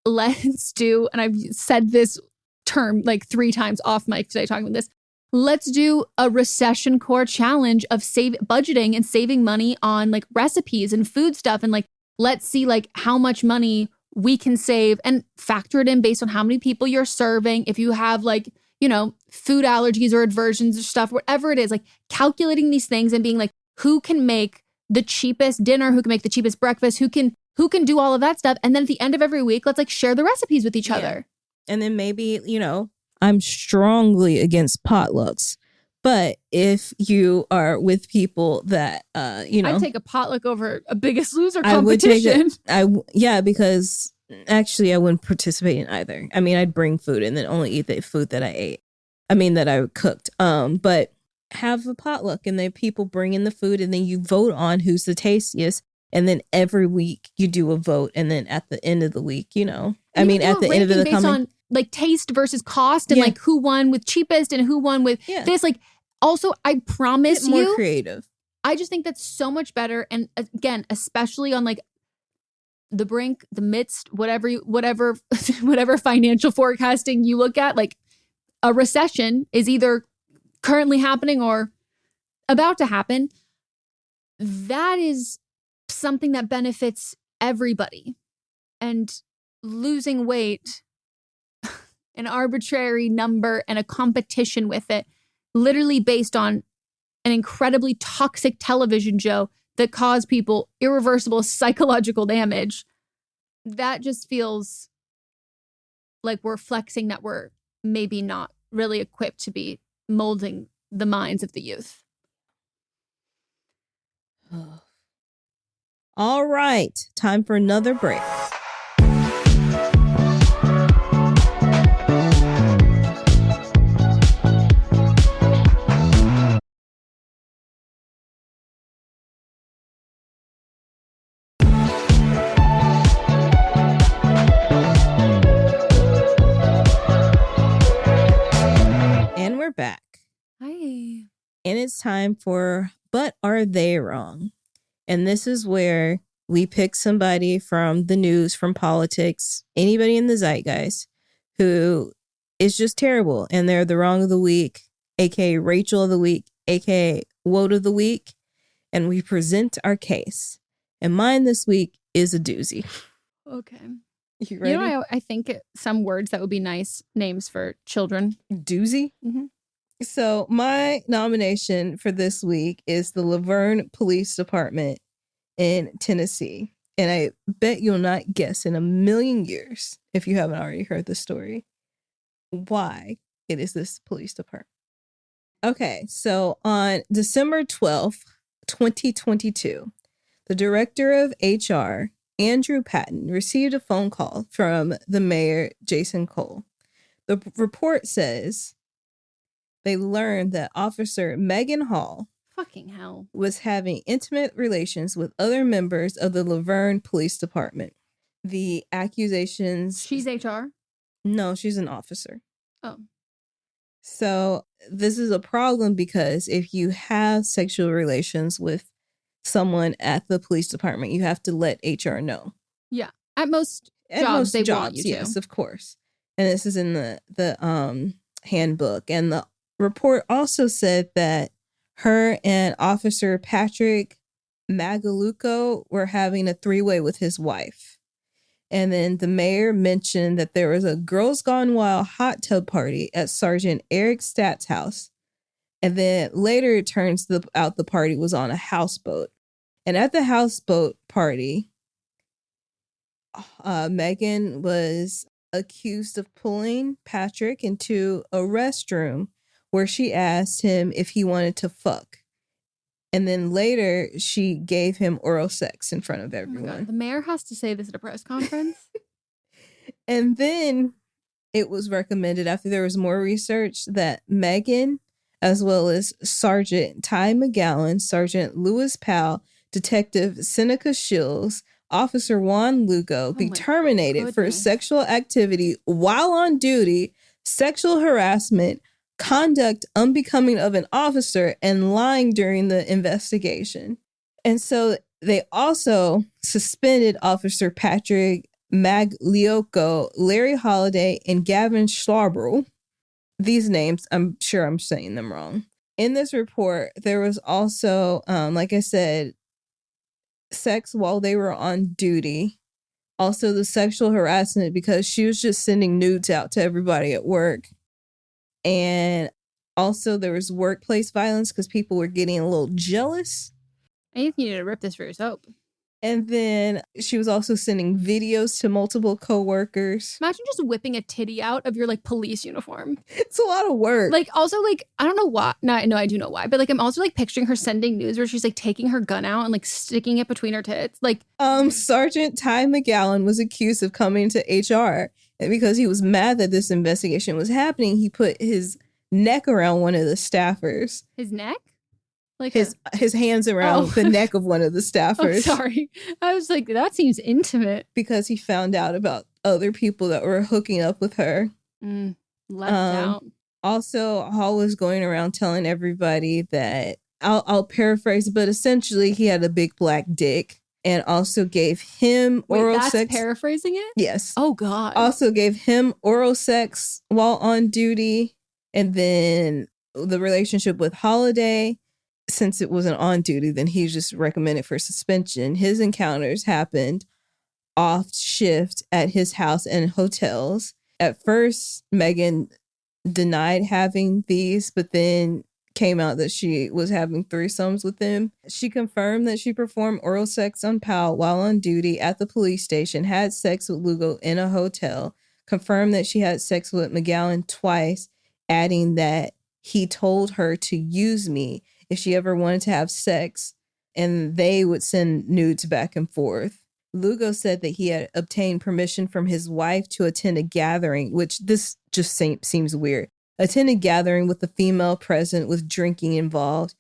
let's do, and I've said this term like 3 times off mic today talking about this, let's do a recession core challenge of budgeting and saving money on like recipes and food stuff. And like, let's see like how much money we can save and factor it in based on how many people you're serving. If you have like, you know, food allergies or aversions or stuff, whatever it is, like calculating these things and being like, who can make the cheapest dinner, who can make the cheapest breakfast, who can do all of that stuff. And then at the end of every week, let's like share the recipes with each other. And then maybe, you know, I'm strongly against potlucks, but if you are with people that, you know, I'd take a potluck over a Biggest Loser competition. Because actually I wouldn't participate in either. I mean, I'd bring food and then only eat the food that I ate. I mean, that I cooked. But have a potluck and then people bring in the food and then you vote on who's the tastiest. And then every week you do a vote. And then at the end of the week, you know, at the end of the based on like taste versus cost and like who won with cheapest and who won with this. Like, also, I promise more creative. I just think that's so much better. And again, especially on like the brink, the midst, whatever financial forecasting you look at, like a recession is either currently happening or about to happen. That is something that benefits everybody. And losing weight, an arbitrary number and a competition with it, literally based on an incredibly toxic television show that caused people irreversible psychological damage, that just feels like we're flexing that we're maybe not really equipped to be molding the minds of the youth. All right, time for another break. And we're back. Hi. And it's time for But Are They Wrong? And this is where we pick somebody from the news, from politics, anybody in the zeitgeist who is just terrible. And they're the wrong of the week, aka Rachel of the week, aka Woe of the week. And we present our case. And mine this week is a doozy. Okay. You ready? You know, I think some words that would be nice names for children. Doozy? Mm-hmm. So my nomination for this week is the Laverne Police Department in Tennessee. And I bet you'll not guess in a million years, if you haven't already heard the story, why it is this police department. Okay, so on December 12th, 2022, the director of HR, Andrew Patton, received a phone call from the mayor, Jason Cole. The report says they learned that Officer Meghan Hall fucking hell was having intimate relations with other members of the Laverne Police Department. The accusations... She's HR? No, she's an officer. Oh. So this is a problem because if you have sexual relations with someone at the police department, you have to let HR know. Yeah. At most jobs, they want you to. Yes, of course. And this is in the handbook. And the report also said that her and Officer Patrick Magaluco were having a three-way with his wife. And then the mayor mentioned that there was a Girls Gone Wild hot tub party at Sergeant Eric Statt's house. And then later it turns out the party was on a houseboat. And at the houseboat party, Meghan was accused of pulling Patrick into a restroom where she asked him if he wanted to fuck. And then later, she gave him oral sex in front of everyone. Oh my God. The mayor has to say this at a press conference. And then it was recommended, after there was more research, that Meghan, as well as Sergeant Ty McGowan, Sergeant Lewis Powell, Detective Seneca Shields, Officer Juan Lugo be terminated for sexual activity while on duty, sexual harassment, conduct unbecoming of an officer, and lying during the investigation. And so they also suspended Officer Patrick Magliocco, Larry Holiday, and Gavin Schlarbel. These names, I'm sure I'm saying them wrong. In this report, there was also, like I said, sex while they were on duty. Also the sexual harassment because she was just sending nudes out to everybody at work. And also there was workplace violence because people were getting a little jealous. I think you need to rip this for your soap. And then she was also sending videos to multiple coworkers. Imagine just whipping a titty out of your like police uniform. It's a lot of work. Like also like, I don't know why. No, I do know why. But like I'm also like picturing her sending news where she's like taking her gun out and like sticking it between her tits. Like Sergeant Ty McGowan was accused of coming to HR. And because he was mad that this investigation was happening, he put his neck around one of the staffers. His neck? Like his hands around the neck of one of the staffers. Oh, sorry. I was like, that seems intimate. Because he found out about other people that were hooking up with her. Left out. Also, Hall was going around telling everybody that, I'll paraphrase, but essentially he had a big black dick. And also gave him oral sex. Paraphrasing it? Yes. Oh, God. Also gave him oral sex while on duty. And then the relationship with Holiday, since it wasn't on duty, then he's just recommended for suspension. His encounters happened off shift at his house and hotels. At first, Meghan denied having these, but then came out that she was having threesomes with him. She confirmed that she performed oral sex on Powell while on duty at the police station, had sex with Lugo in a hotel, confirmed that she had sex with McGowan twice, adding that he told her to use me if she ever wanted to have sex, and they would send nudes back and forth. Lugo said that he had obtained permission from his wife to attend a gathering, which this just seems weird. Attend a gathering with a female present with drinking involved,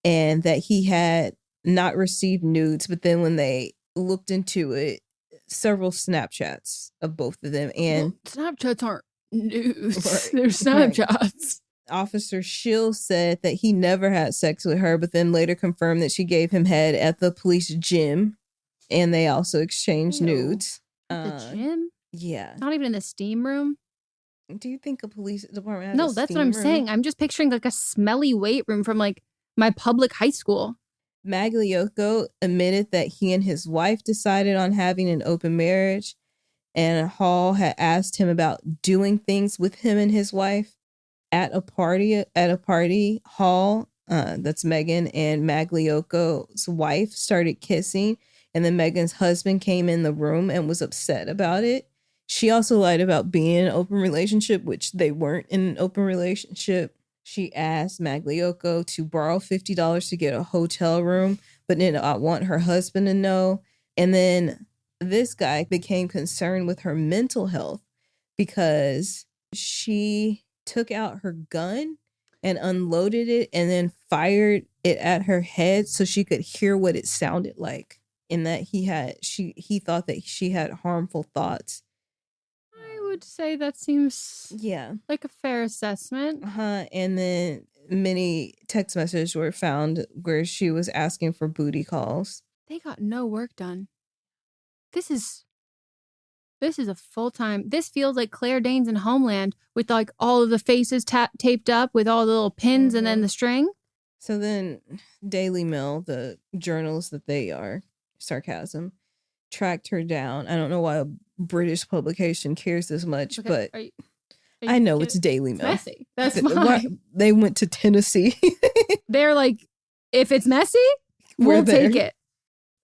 and that he had not received nudes. But then when they looked into it, several Snapchats of both of them. And Snapchats aren't nudes. Right. They're Snapchats. Right. Officer Shields said that he never had sex with her, but then later confirmed that she gave him head at the police gym. And they also exchanged nudes. At the gym? Yeah. Not even in the steam room? Do you think a police department has No, that's what I'm saying. I'm just picturing like a smelly weight room from like my public high school. Magliocco admitted that he and his wife decided on having an open marriage, and Hall had asked him about doing things with him and his wife at a party. Hall, that's Meghan, and Magliocco's wife started kissing, and then Meghan's husband came in the room and was upset about it. She also lied about being in an open relationship, which they weren't in an open relationship. She asked Magliocco to borrow $50 to get a hotel room, but did not want her husband to know. And then this guy became concerned with her mental health because she took out her gun and unloaded it and then fired it at her head so she could hear what it sounded like. And that he thought that she had harmful thoughts. I would say that seems like a fair assessment. And then many text messages were found where she was asking for booty calls. They got no work done. This is a full-time. This feels like Claire Danes in Homeland with like all of the faces taped up with all the little pins and then the string. So then Daily Mail, the journals that they are, sarcasm, tracked her down. I don't know why a British publication cares this much, but I know it's Daily Mail. It's messy. That's fine. They went to Tennessee. They're like, if it's messy, we'll take it.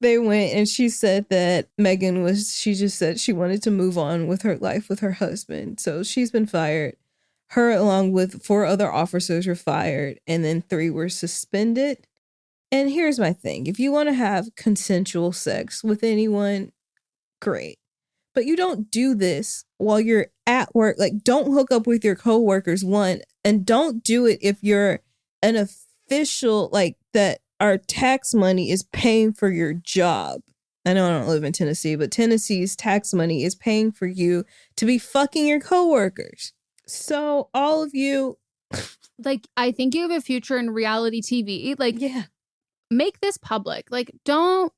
They went and she said that she just said she wanted to move on with her life with her husband. So she's been fired. Her, along with 4 other officers, were fired, and then 3 were suspended. And here's my thing. If you want to have consensual sex with anyone, great. But you don't do this while you're at work. Like, don't hook up with your coworkers, one, and don't do it if you're an official, like, that our tax money is paying for your job. I know I don't live in Tennessee, but Tennessee's tax money is paying for you to be fucking your coworkers. So all of you, like, I think you have a future in reality TV. Like, yeah, make this public. Like, don't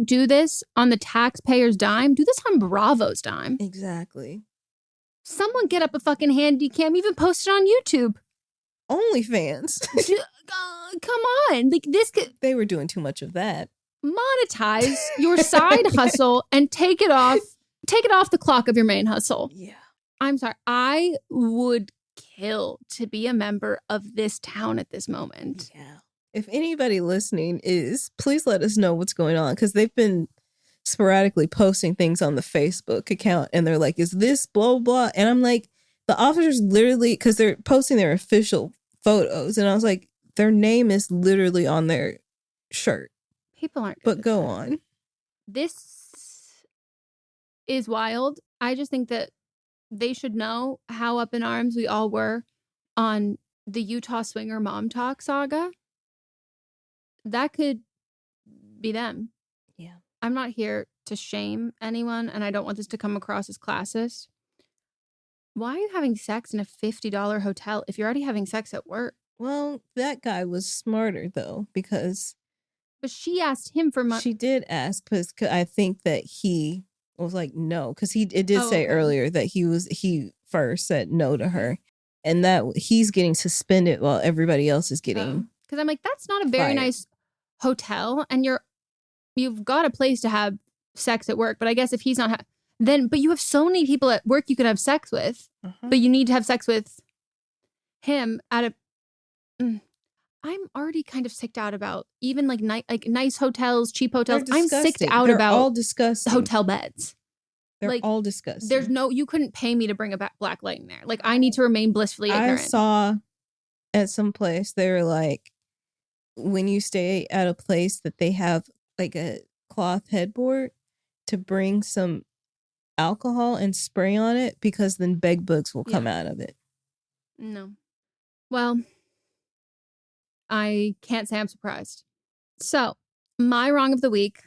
do this on the taxpayer's dime. Do this on Bravo's dime. Exactly. Someone get up a fucking handy cam, even post it on YouTube. OnlyFans. Come on. Like, They were doing too much of that. Monetize your side hustle and take it off the clock of your main hustle. Yeah. I'm sorry. I would kill to be a member of this town at this moment. Yeah. If anybody listening is, please let us know what's going on, because they've been sporadically posting things on the Facebook account and they're like, is this blah, blah? And I'm like, the officers literally, because they're posting their official photos, and I was like, their name is literally on their shirt. People aren't good. But go on. This is wild. I just think that they should know how up in arms we all were on the Utah swinger mom talk saga. That could be them. Yeah. I'm not here to shame anyone, and I don't want this to come across as classist. Why are you having sex in a $50 hotel if you're already having sex at work? Well, that guy was smarter, though, because... But she asked him for money. She did ask, because I think that he was like, no, because it did say earlier that he first said no to her, and that he's getting suspended while everybody else is getting... Because I'm like, that's not a very nice hotel, and you've got a place to have sex at work. But I guess if he's not, but you have so many people at work you could have sex with, but you need to have sex with him at a. I'm already kind of sicked out about even like nice hotels, cheap hotels. I'm sicked out They're about all disgusting. hotel beds. They're like, all disgusting. There's you couldn't pay me to bring a black light in there. Like, I need to remain blissfully ignorant. I saw at some place, they were like, when you stay at a place that they have like a cloth headboard, to bring some alcohol and spray on it, because then bed bugs will come out of it. No. Well, I can't say I'm surprised. So, my wrong of the week,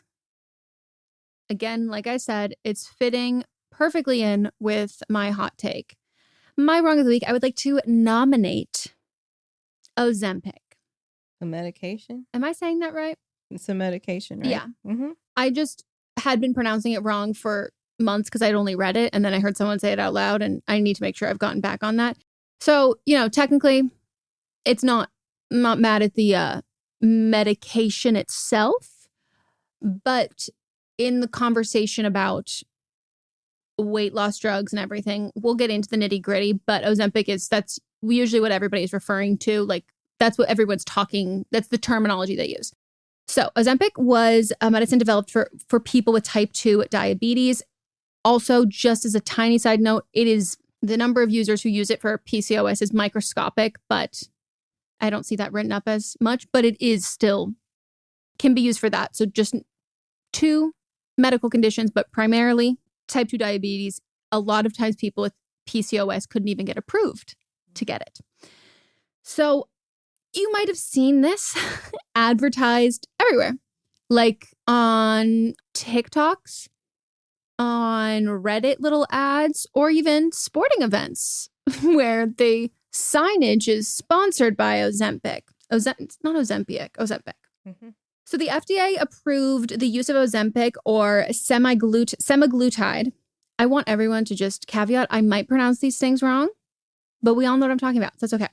again, like I said, it's fitting perfectly in with my hot take. My wrong of the week, I would like to nominate Ozempic. A medication? Am I saying that right? It's a medication, right? Yeah. Mm-hmm. I just had been pronouncing it wrong for months because I'd only read it, and then I heard someone say it out loud, and I need to make sure I've gotten back on that. So, technically, it's not mad at the medication itself, but in the conversation about weight loss drugs and everything, we'll get into the nitty gritty, but Ozempic that's usually what everybody's referring to. Like, that's what everyone's talking. That's the terminology they use. So Ozempic was a medicine developed for people with type 2 diabetes. Also, just as a tiny side note, the number of users who use it for PCOS is microscopic, but I don't see that written up as much, but it is still can be used for that. So just 2 medical conditions, but primarily type 2 diabetes. A lot of times people with PCOS couldn't even get approved to get it. So you might have seen this advertised everywhere, like on TikToks, on Reddit little ads, or even sporting events where the signage is sponsored by Ozempic. It's not Ozempic, Ozempic. Mm-hmm. So the FDA approved the use of Ozempic, or semaglutide. I want everyone to just caveat, I might pronounce these things wrong, but we all know what I'm talking about, so that's okay.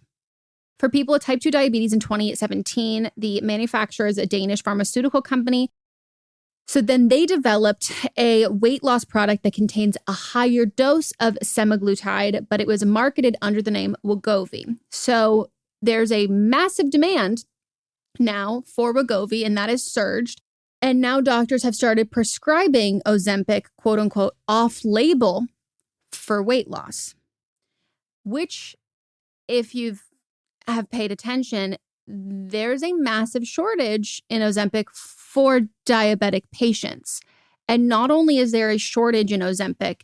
For people with type 2 diabetes in 2017, the manufacturer is a Danish pharmaceutical company. So then they developed a weight loss product that contains a higher dose of semaglutide, but it was marketed under the name Wegovy. So there's a massive demand now for Wegovy, and that has surged. And now doctors have started prescribing Ozempic, quote unquote, off-label for weight loss, which, if you have paid attention, there's a massive shortage in Ozempic for diabetic patients. And not only is there a shortage in Ozempic,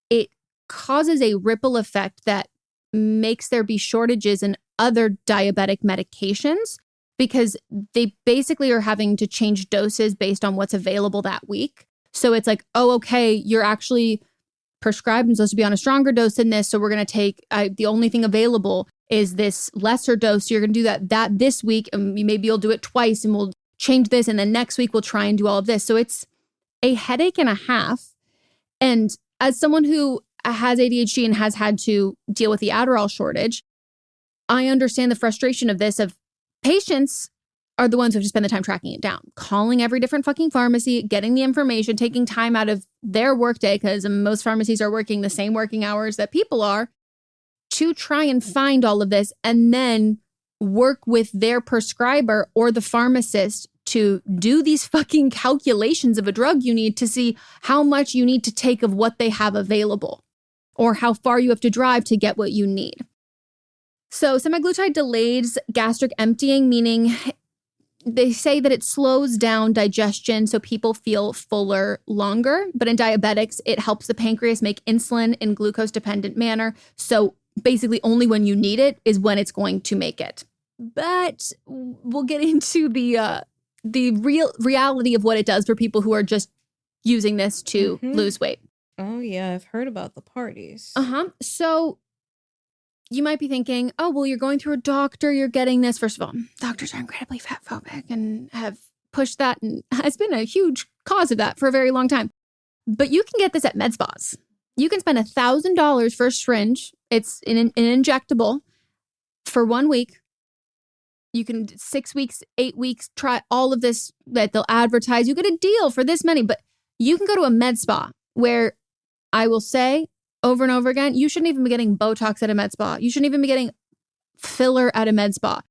it causes a ripple effect that makes there be shortages in other diabetic medications, because they basically are having to change doses based on what's available that week. So it's like, oh, okay, you're actually prescribed and supposed to be on a stronger dose than this. So we're going to take, the only thing available is this lesser dose. So you're going to do that this week, and maybe you'll do it twice, and we'll change this. And then next week we'll try and do all of this. So it's a headache and a half. And as someone who has ADHD and has had to deal with the Adderall shortage, I understand the frustration of this, of patients are the ones who have to spend the time tracking it down, calling every different fucking pharmacy, getting the information, taking time out of their workday, because most pharmacies are working the same working hours that people are, to try and find all of this, and then work with their prescriber or the pharmacist to do these fucking calculations of a drug you need to see how much you need to take of what they have available, or how far you have to drive to get what you need. So semaglutide delays gastric emptying, meaning they say that it slows down digestion so people feel fuller longer. But in diabetics, it helps the pancreas make insulin in glucose-dependent manner. So basically only when you need it is when it's going to make it. But we'll get into the real reality of what it does for people who are just using this to lose weight. Oh, yeah. I've heard about the parties. So you might be thinking, oh, well, you're going through a doctor, you're getting this. First of all, doctors are incredibly fat phobic and have pushed that and has been a huge cause of that for a very long time. But you can get this at med spas. You can spend $1,000 for a syringe. It's an injectable for 1 week. You can 6 weeks, 8 weeks, try all of this that they'll advertise. You get a deal for this many, but you can go to a med spa where, I will say over and over again, you shouldn't even be getting Botox at a med spa. You shouldn't even be getting filler at a med spa.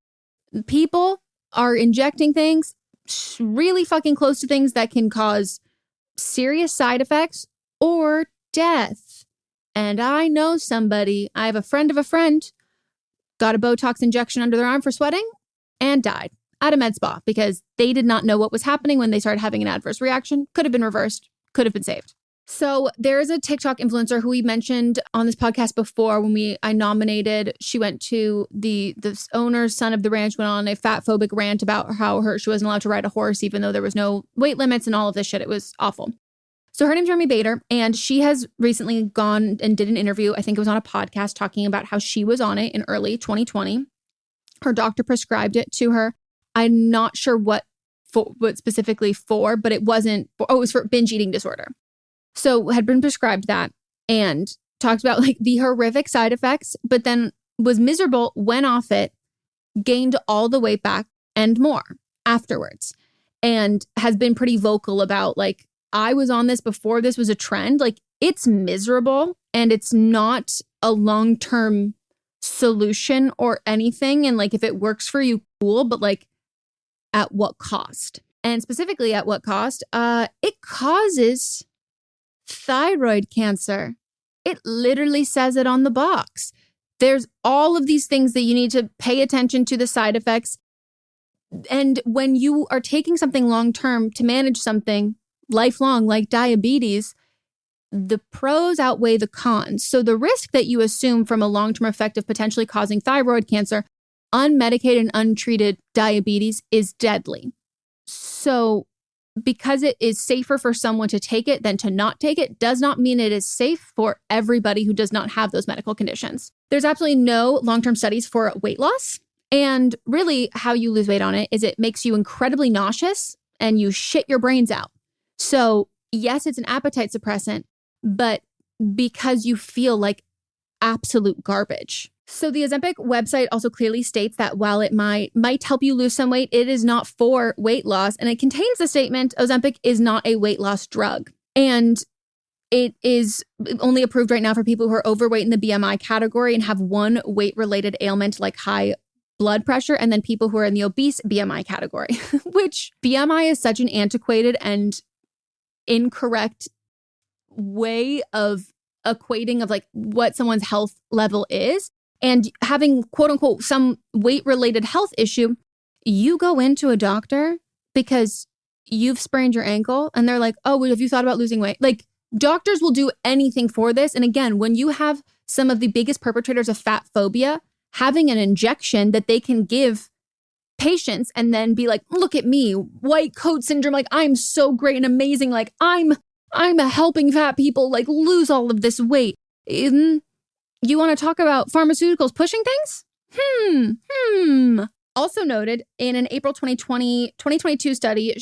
People are injecting things really fucking close to things that can cause serious side effects or death. And I know somebody, I have a friend of a friend, got a Botox injection under their arm for sweating and died at a med spa because they did not know what was happening when they started having an adverse reaction. Could have been reversed, could have been saved. So there is a TikTok influencer who we mentioned on this podcast before when I nominated. She went to the owner's son of the ranch, went on a fat phobic rant about how she wasn't allowed to ride a horse, even though there was no weight limits and all of this shit. It was awful. So her name's Remy Bader, and she has recently gone and did an interview. I think it was on a podcast talking about how she was on it in early 2020. Her doctor prescribed it to her. I'm not sure what specifically for, but it wasn't. It was for binge eating disorder. So had been prescribed that and talked about like the horrific side effects, but then was miserable, went off it, gained all the weight back and more afterwards, and has been pretty vocal about like, I was on this before this was a trend. Like, it's miserable and it's not a long-term solution or anything. And like, if it works for you, cool, but like at what cost? And specifically at what cost? It causes thyroid cancer. It literally says it on the box. There's all of these things that you need to pay attention to, the side effects. And when you are taking something long-term to manage something lifelong like diabetes, the pros outweigh the cons. So the risk that you assume from a long-term effect of potentially causing thyroid cancer, unmedicated and untreated diabetes, is deadly. So because it is safer for someone to take it than to not take it does not mean it is safe for everybody who does not have those medical conditions. There's absolutely no long-term studies for weight loss. And really how you lose weight on it is it makes you incredibly nauseous and you shit your brains out. So yes, it's an appetite suppressant, but because you feel like absolute garbage. So the Ozempic website also clearly states that while it might help you lose some weight, it is not for weight loss. And it contains the statement, Ozempic is not a weight loss drug. And it is only approved right now for people who are overweight in the BMI category and have one weight-related ailment like high blood pressure, and then people who are in the obese BMI category, which BMI is such an antiquated and incorrect way of equating of like what someone's health level is. And having quote unquote some weight related health issue, you go into a doctor because you've sprained your ankle and they're like, oh, have you thought about losing weight? Like, doctors will do anything for this. And again, when you have some of the biggest perpetrators of fat phobia having an injection that they can give patients and then be like, look at me, white coat syndrome, like I'm so great and amazing, like I'm helping fat people like lose all of this weight. You want to talk about pharmaceuticals pushing things? Also noted in an April 2022 study,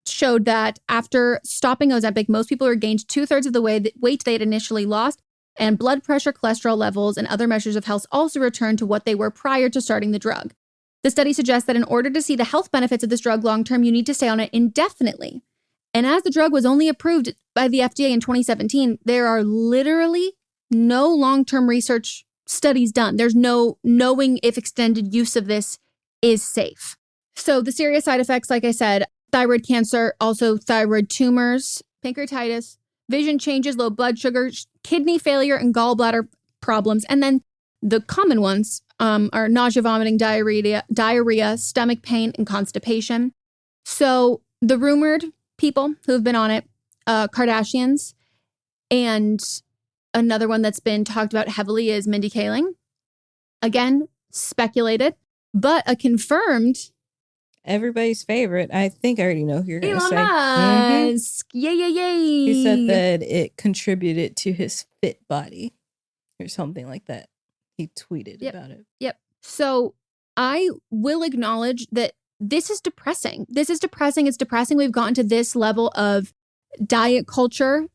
showed that after stopping Ozempic, most people regained 2/3 of the weight they had initially lost, and blood pressure, cholesterol levels, and other measures of health also returned to what they were prior to starting the drug. The study suggests that in order to see the health benefits of this drug long-term, you need to stay on it indefinitely. And as the drug was only approved by the FDA in 2017, there are literally no long-term research studies done. There's no knowing if extended use of this is safe. So the serious side effects, like I said, thyroid cancer, also thyroid tumors, pancreatitis, vision changes, low blood sugar, kidney failure, and gallbladder problems. And then the common ones are nausea, vomiting, diarrhea, stomach pain, and constipation. So the rumored people who have been on it, Kardashians, and another one that's been talked about heavily is Mindy Kaling. Again, speculated, but a confirmed... Everybody's favorite. I think I already know who you're going to say. Elon Musk. Yay. He said that it contributed to his fit body or something like that. He tweeted about it. Yep. So I will acknowledge that this is depressing. It's depressing. We've gotten to this level of diet culture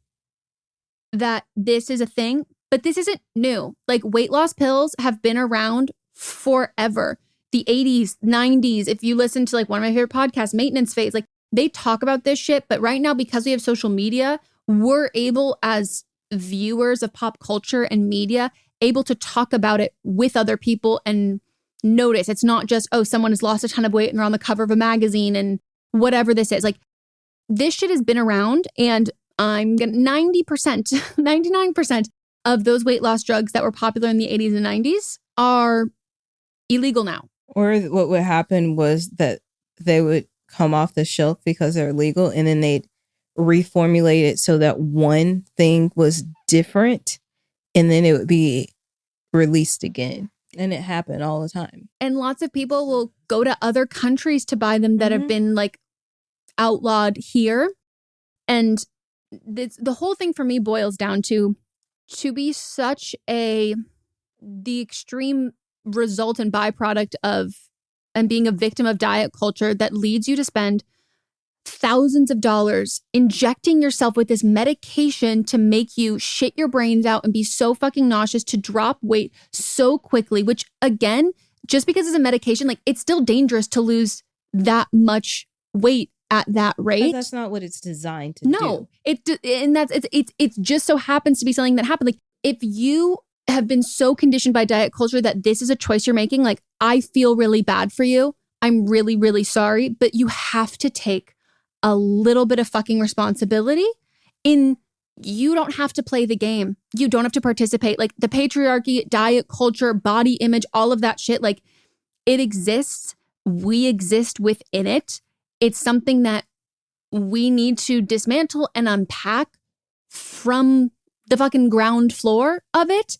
that this is a thing, but this isn't new. Like, weight loss pills have been around forever. The 80s, 90s, if you listen to like one of my favorite podcasts, Maintenance Phase, like they talk about this shit. But right now, because we have social media, we're able as viewers of pop culture and media, able to talk about it with other people and notice. It's not just, oh, someone has lost a ton of weight and they're on the cover of a magazine and whatever this is. Like, this shit has been around, and I'm gonna 90%, 99% of those weight loss drugs that were popular in the 80s and 90s are illegal now. Or what would happen was that they would come off the shelf because they're legal, and then they'd reformulate it so that one thing was different, and then it would be released again. And it happened all the time. And lots of people will go to other countries to buy them that have been like outlawed here. And the whole thing for me boils down to be such the extreme result and byproduct of and being a victim of diet culture that leads you to spend thousands of dollars injecting yourself with this medication to make you shit your brains out and be so fucking nauseous, to drop weight so quickly, which again, just because it's a medication, like it's still dangerous to lose that much weight at that rate. But that's not what it's designed to do. No, it just so happens to be something that happened. Like, if you have been so conditioned by diet culture that this is a choice you're making, like, I feel really bad for you. I'm really, really sorry, but you have to take a little bit of fucking responsibility you don't have to play the game. You don't have to participate. Like, the patriarchy, diet culture, body image, all of that shit, like, it exists. We exist within it. It's something that we need to dismantle and unpack from the fucking ground floor of it.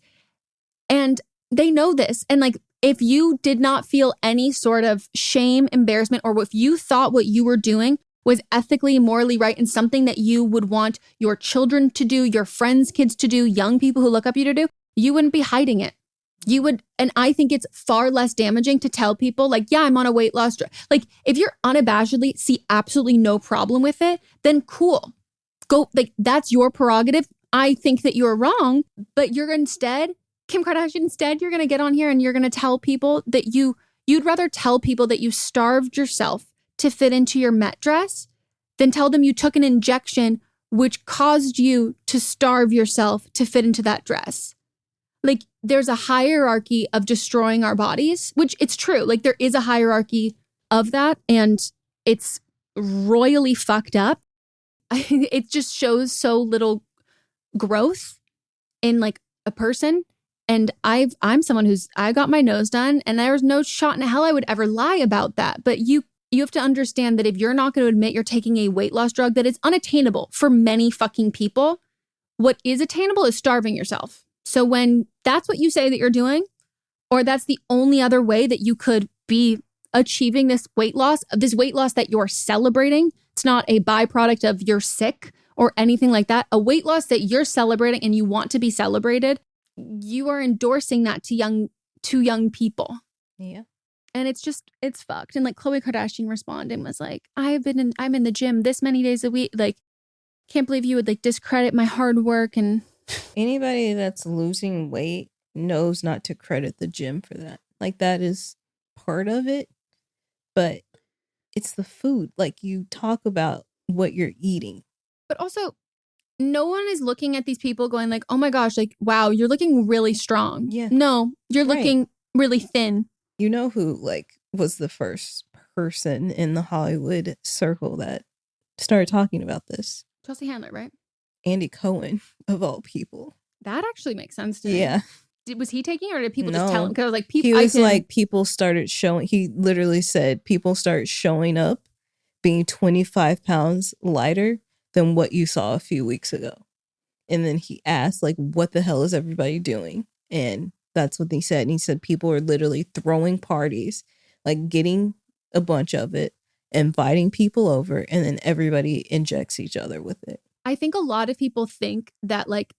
And they know this. And like, if you did not feel any sort of shame, embarrassment, or if you thought what you were doing was ethically, morally right and something that you would want your children to do, your friends' kids to do, young people who look up you to do, you wouldn't be hiding it. You would, and I think it's far less damaging to tell people like, yeah, I'm on a weight loss drug. Like, if you're unabashedly see absolutely no problem with it, then cool. Go, like, that's your prerogative. I think that you're wrong, but you're instead, Kim Kardashian, you're going to get on here and you're going to tell people that you'd rather tell people that you starved yourself to fit into your Met dress than tell them you took an injection which caused you to starve yourself to fit into that dress. Like, there's a hierarchy of destroying our bodies, which it's true. Like, there is a hierarchy of that, and it's royally fucked up. It just shows so little growth in like a person. And I'm someone I got my nose done, and there's no shot in hell I would ever lie about that. But you have to understand that if you're not going to admit you're taking a weight loss drug that is unattainable for many fucking people, what is attainable is starving yourself. So when that's what you say that you're doing, or that's the only other way that you could be achieving this weight loss that you're celebrating, it's not a byproduct of you're sick or anything like that. A weight loss that you're celebrating and you want to be celebrated, you are endorsing that to young people. Yeah. And it's fucked. And like Khloe Kardashian responded and was like, I'm in the gym this many days a week. Like, can't believe you would like discredit my hard work. And anybody that's losing weight knows not to credit the gym for that. Like, that is part of it, but it's the food. Like, you talk about what you're eating. But also, no one is looking at these people going like, oh my gosh, like, wow, you're looking really strong. Yeah. No, you're looking really thin. You know who like was the first person in the Hollywood circle that started talking about this? Chelsea Handler, right? Andy Cohen, of all people. That actually makes sense to me. Yeah. Was he taking it, or did people just tell him? Because I was like, people started showing, he literally said people started showing up being 25 pounds lighter than what you saw a few weeks ago. And then he asked, like, what the hell is everybody doing? And that's what he said. And he said people are literally throwing parties, like getting a bunch of it, inviting people over, and then everybody injects each other with it. I think a lot of people think that, like,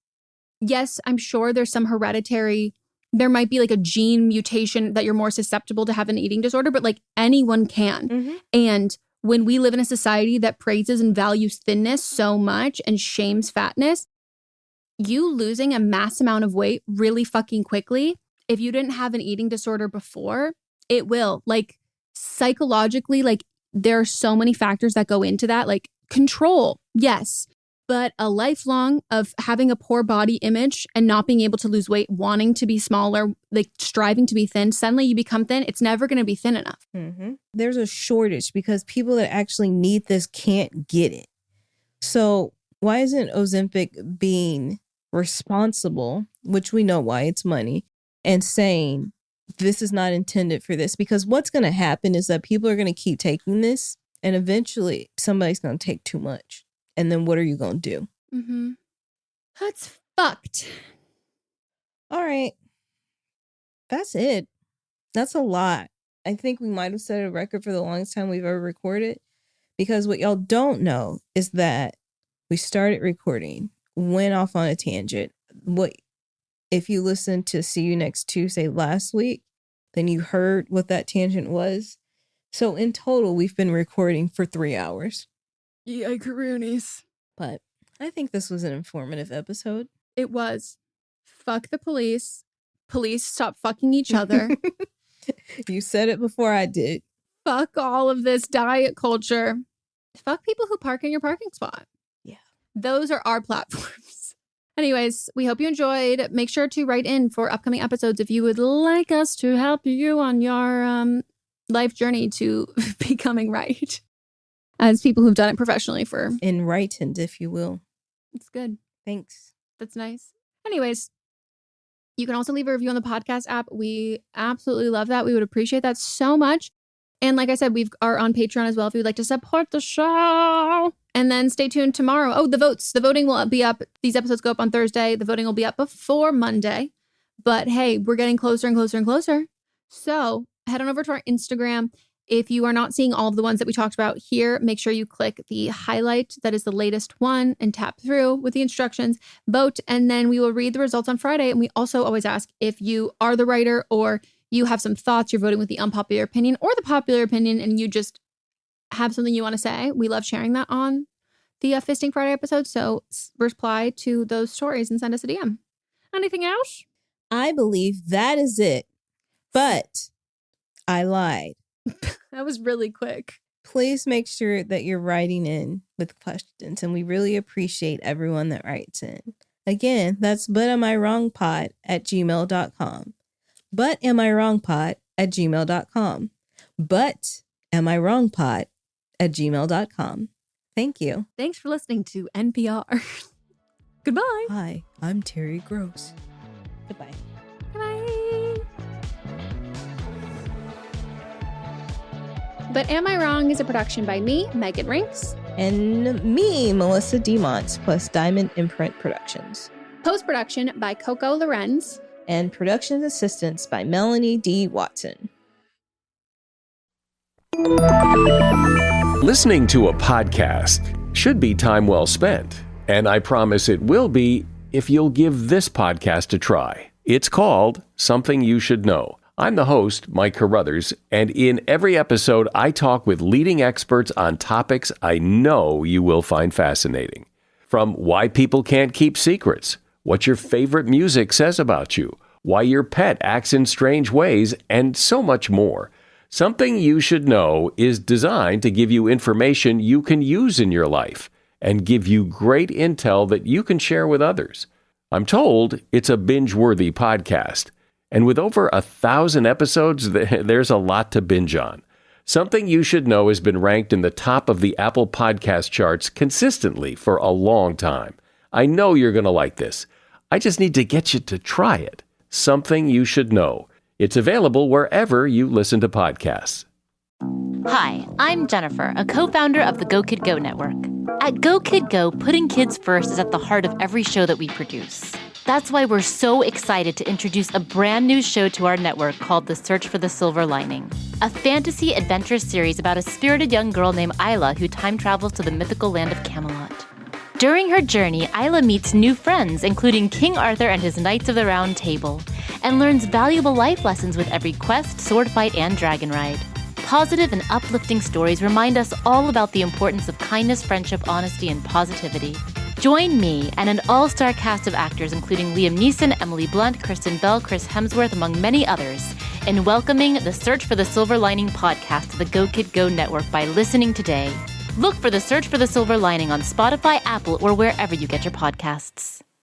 yes, I'm sure there's some hereditary, there might be like a gene mutation that you're more susceptible to have an eating disorder, but like anyone can. Mm-hmm. And when we live in a society that praises and values thinness so much and shames fatness, you losing a mass amount of weight really fucking quickly, if you didn't have an eating disorder before, it will. Like, psychologically, like, there are so many factors that go into that. Like, control, yes. But a lifelong of having a poor body image and not being able to lose weight, wanting to be smaller, like striving to be thin, suddenly you become thin. It's never going to be thin enough. Mm-hmm. There's a shortage because people that actually need this can't get it. So why isn't Ozempic being responsible, which we know why, it's money, and saying this is not intended for this? Because what's going to happen is that people are going to keep taking this, and eventually somebody's going to take too much. And then what are you going to do? Mm-hmm. That's fucked. All right. That's it. That's a lot. I think we might have set a record for the longest time we've ever recorded, because what y'all don't know is that we started recording, went off on a tangent. What if you listened to See You Next Tuesday last week, then you heard what that tangent was. So in total, we've been recording for 3 hours. Yikes. But I think this was an informative episode. It was. Fuck the police. Police, stop fucking each other. You said it before I did. Fuck all of this diet culture. Fuck people who park in your parking spot. Yeah. Those are our platforms. Anyways, we hope you enjoyed. Make sure to write in for upcoming episodes if you would like us to help you on your life journey to becoming right. As people who've done it professionally for... Enlightened, if you will. It's good. Thanks. That's nice. Anyways, you can also leave a review on the podcast app. We absolutely love that. We would appreciate that so much. And like I said, we are on Patreon as well if you'd like to support the show. And then stay tuned tomorrow. Oh, the votes. The voting will be up. These episodes go up on Thursday. The voting will be up before Monday. But hey, we're getting closer and closer and closer. So head on over to our Instagram. If you are not seeing all of the ones that we talked about here, make sure you click the highlight that is the latest one and tap through with the instructions, vote, and then we will read the results on Friday. And we also always ask if you are the writer or you have some thoughts, you're voting with the unpopular opinion or the popular opinion, and you just have something you want to say. We love sharing that on the Fisting Friday episode. So reply to those stories and send us a DM. Anything else? I believe that is it. But I lied. That was really quick. Please make sure that you're writing in with questions. And we really appreciate everyone that writes in. Again, that's butamiwrongpod@gmail.com. butamiwrongpod@gmail.com. butamiwrongpod@gmail.com. Thank you. Thanks for listening to NPR. Goodbye. Hi, I'm Terry Gross. Goodbye. Bye. But Am I Wrong is a production by me, Megan Rinks. And me, Melisa DeMonts, plus Diamond Imprint Productions. Post-production by Coco Lorenz. And production assistance by Melanie D. Watson. Listening to a podcast should be time well spent, and I promise it will be if you'll give this podcast a try. It's called Something You Should Know. I'm the host, Mike Carruthers, and in every episode, I talk with leading experts on topics I know you will find fascinating. From why people can't keep secrets, what your favorite music says about you, why your pet acts in strange ways, and so much more. Something You Should Know is designed to give you information you can use in your life and give you great intel that you can share with others. I'm told it's a binge-worthy podcast. And with over 1,000 episodes, there's a lot to binge on. Something You Should Know has been ranked in the top of the Apple Podcast charts consistently for a long time. I know you're going to like this. I just need to get you to try it. Something You Should Know. It's available wherever you listen to podcasts. Hi, I'm Jennifer, a co-founder of the Go Kid Go network. At Go Kid Go, putting kids first is at the heart of every show that we produce. That's why we're so excited to introduce a brand new show to our network called The Search for the Silver Lining, a fantasy adventure series about a spirited young girl named Isla who time travels to the mythical land of Camelot. During her journey, Isla meets new friends, including King Arthur and his Knights of the Round Table, and learns valuable life lessons with every quest, sword fight, and dragon ride. Positive and uplifting stories remind us all about the importance of kindness, friendship, honesty, and positivity. Join me and an all-star cast of actors including Liam Neeson, Emily Blunt, Kristen Bell, Chris Hemsworth, among many others, in welcoming the Search for the Silver Lining podcast to the Go Kid Go network by listening today. Look for the Search for the Silver Lining on Spotify, Apple, or wherever you get your podcasts.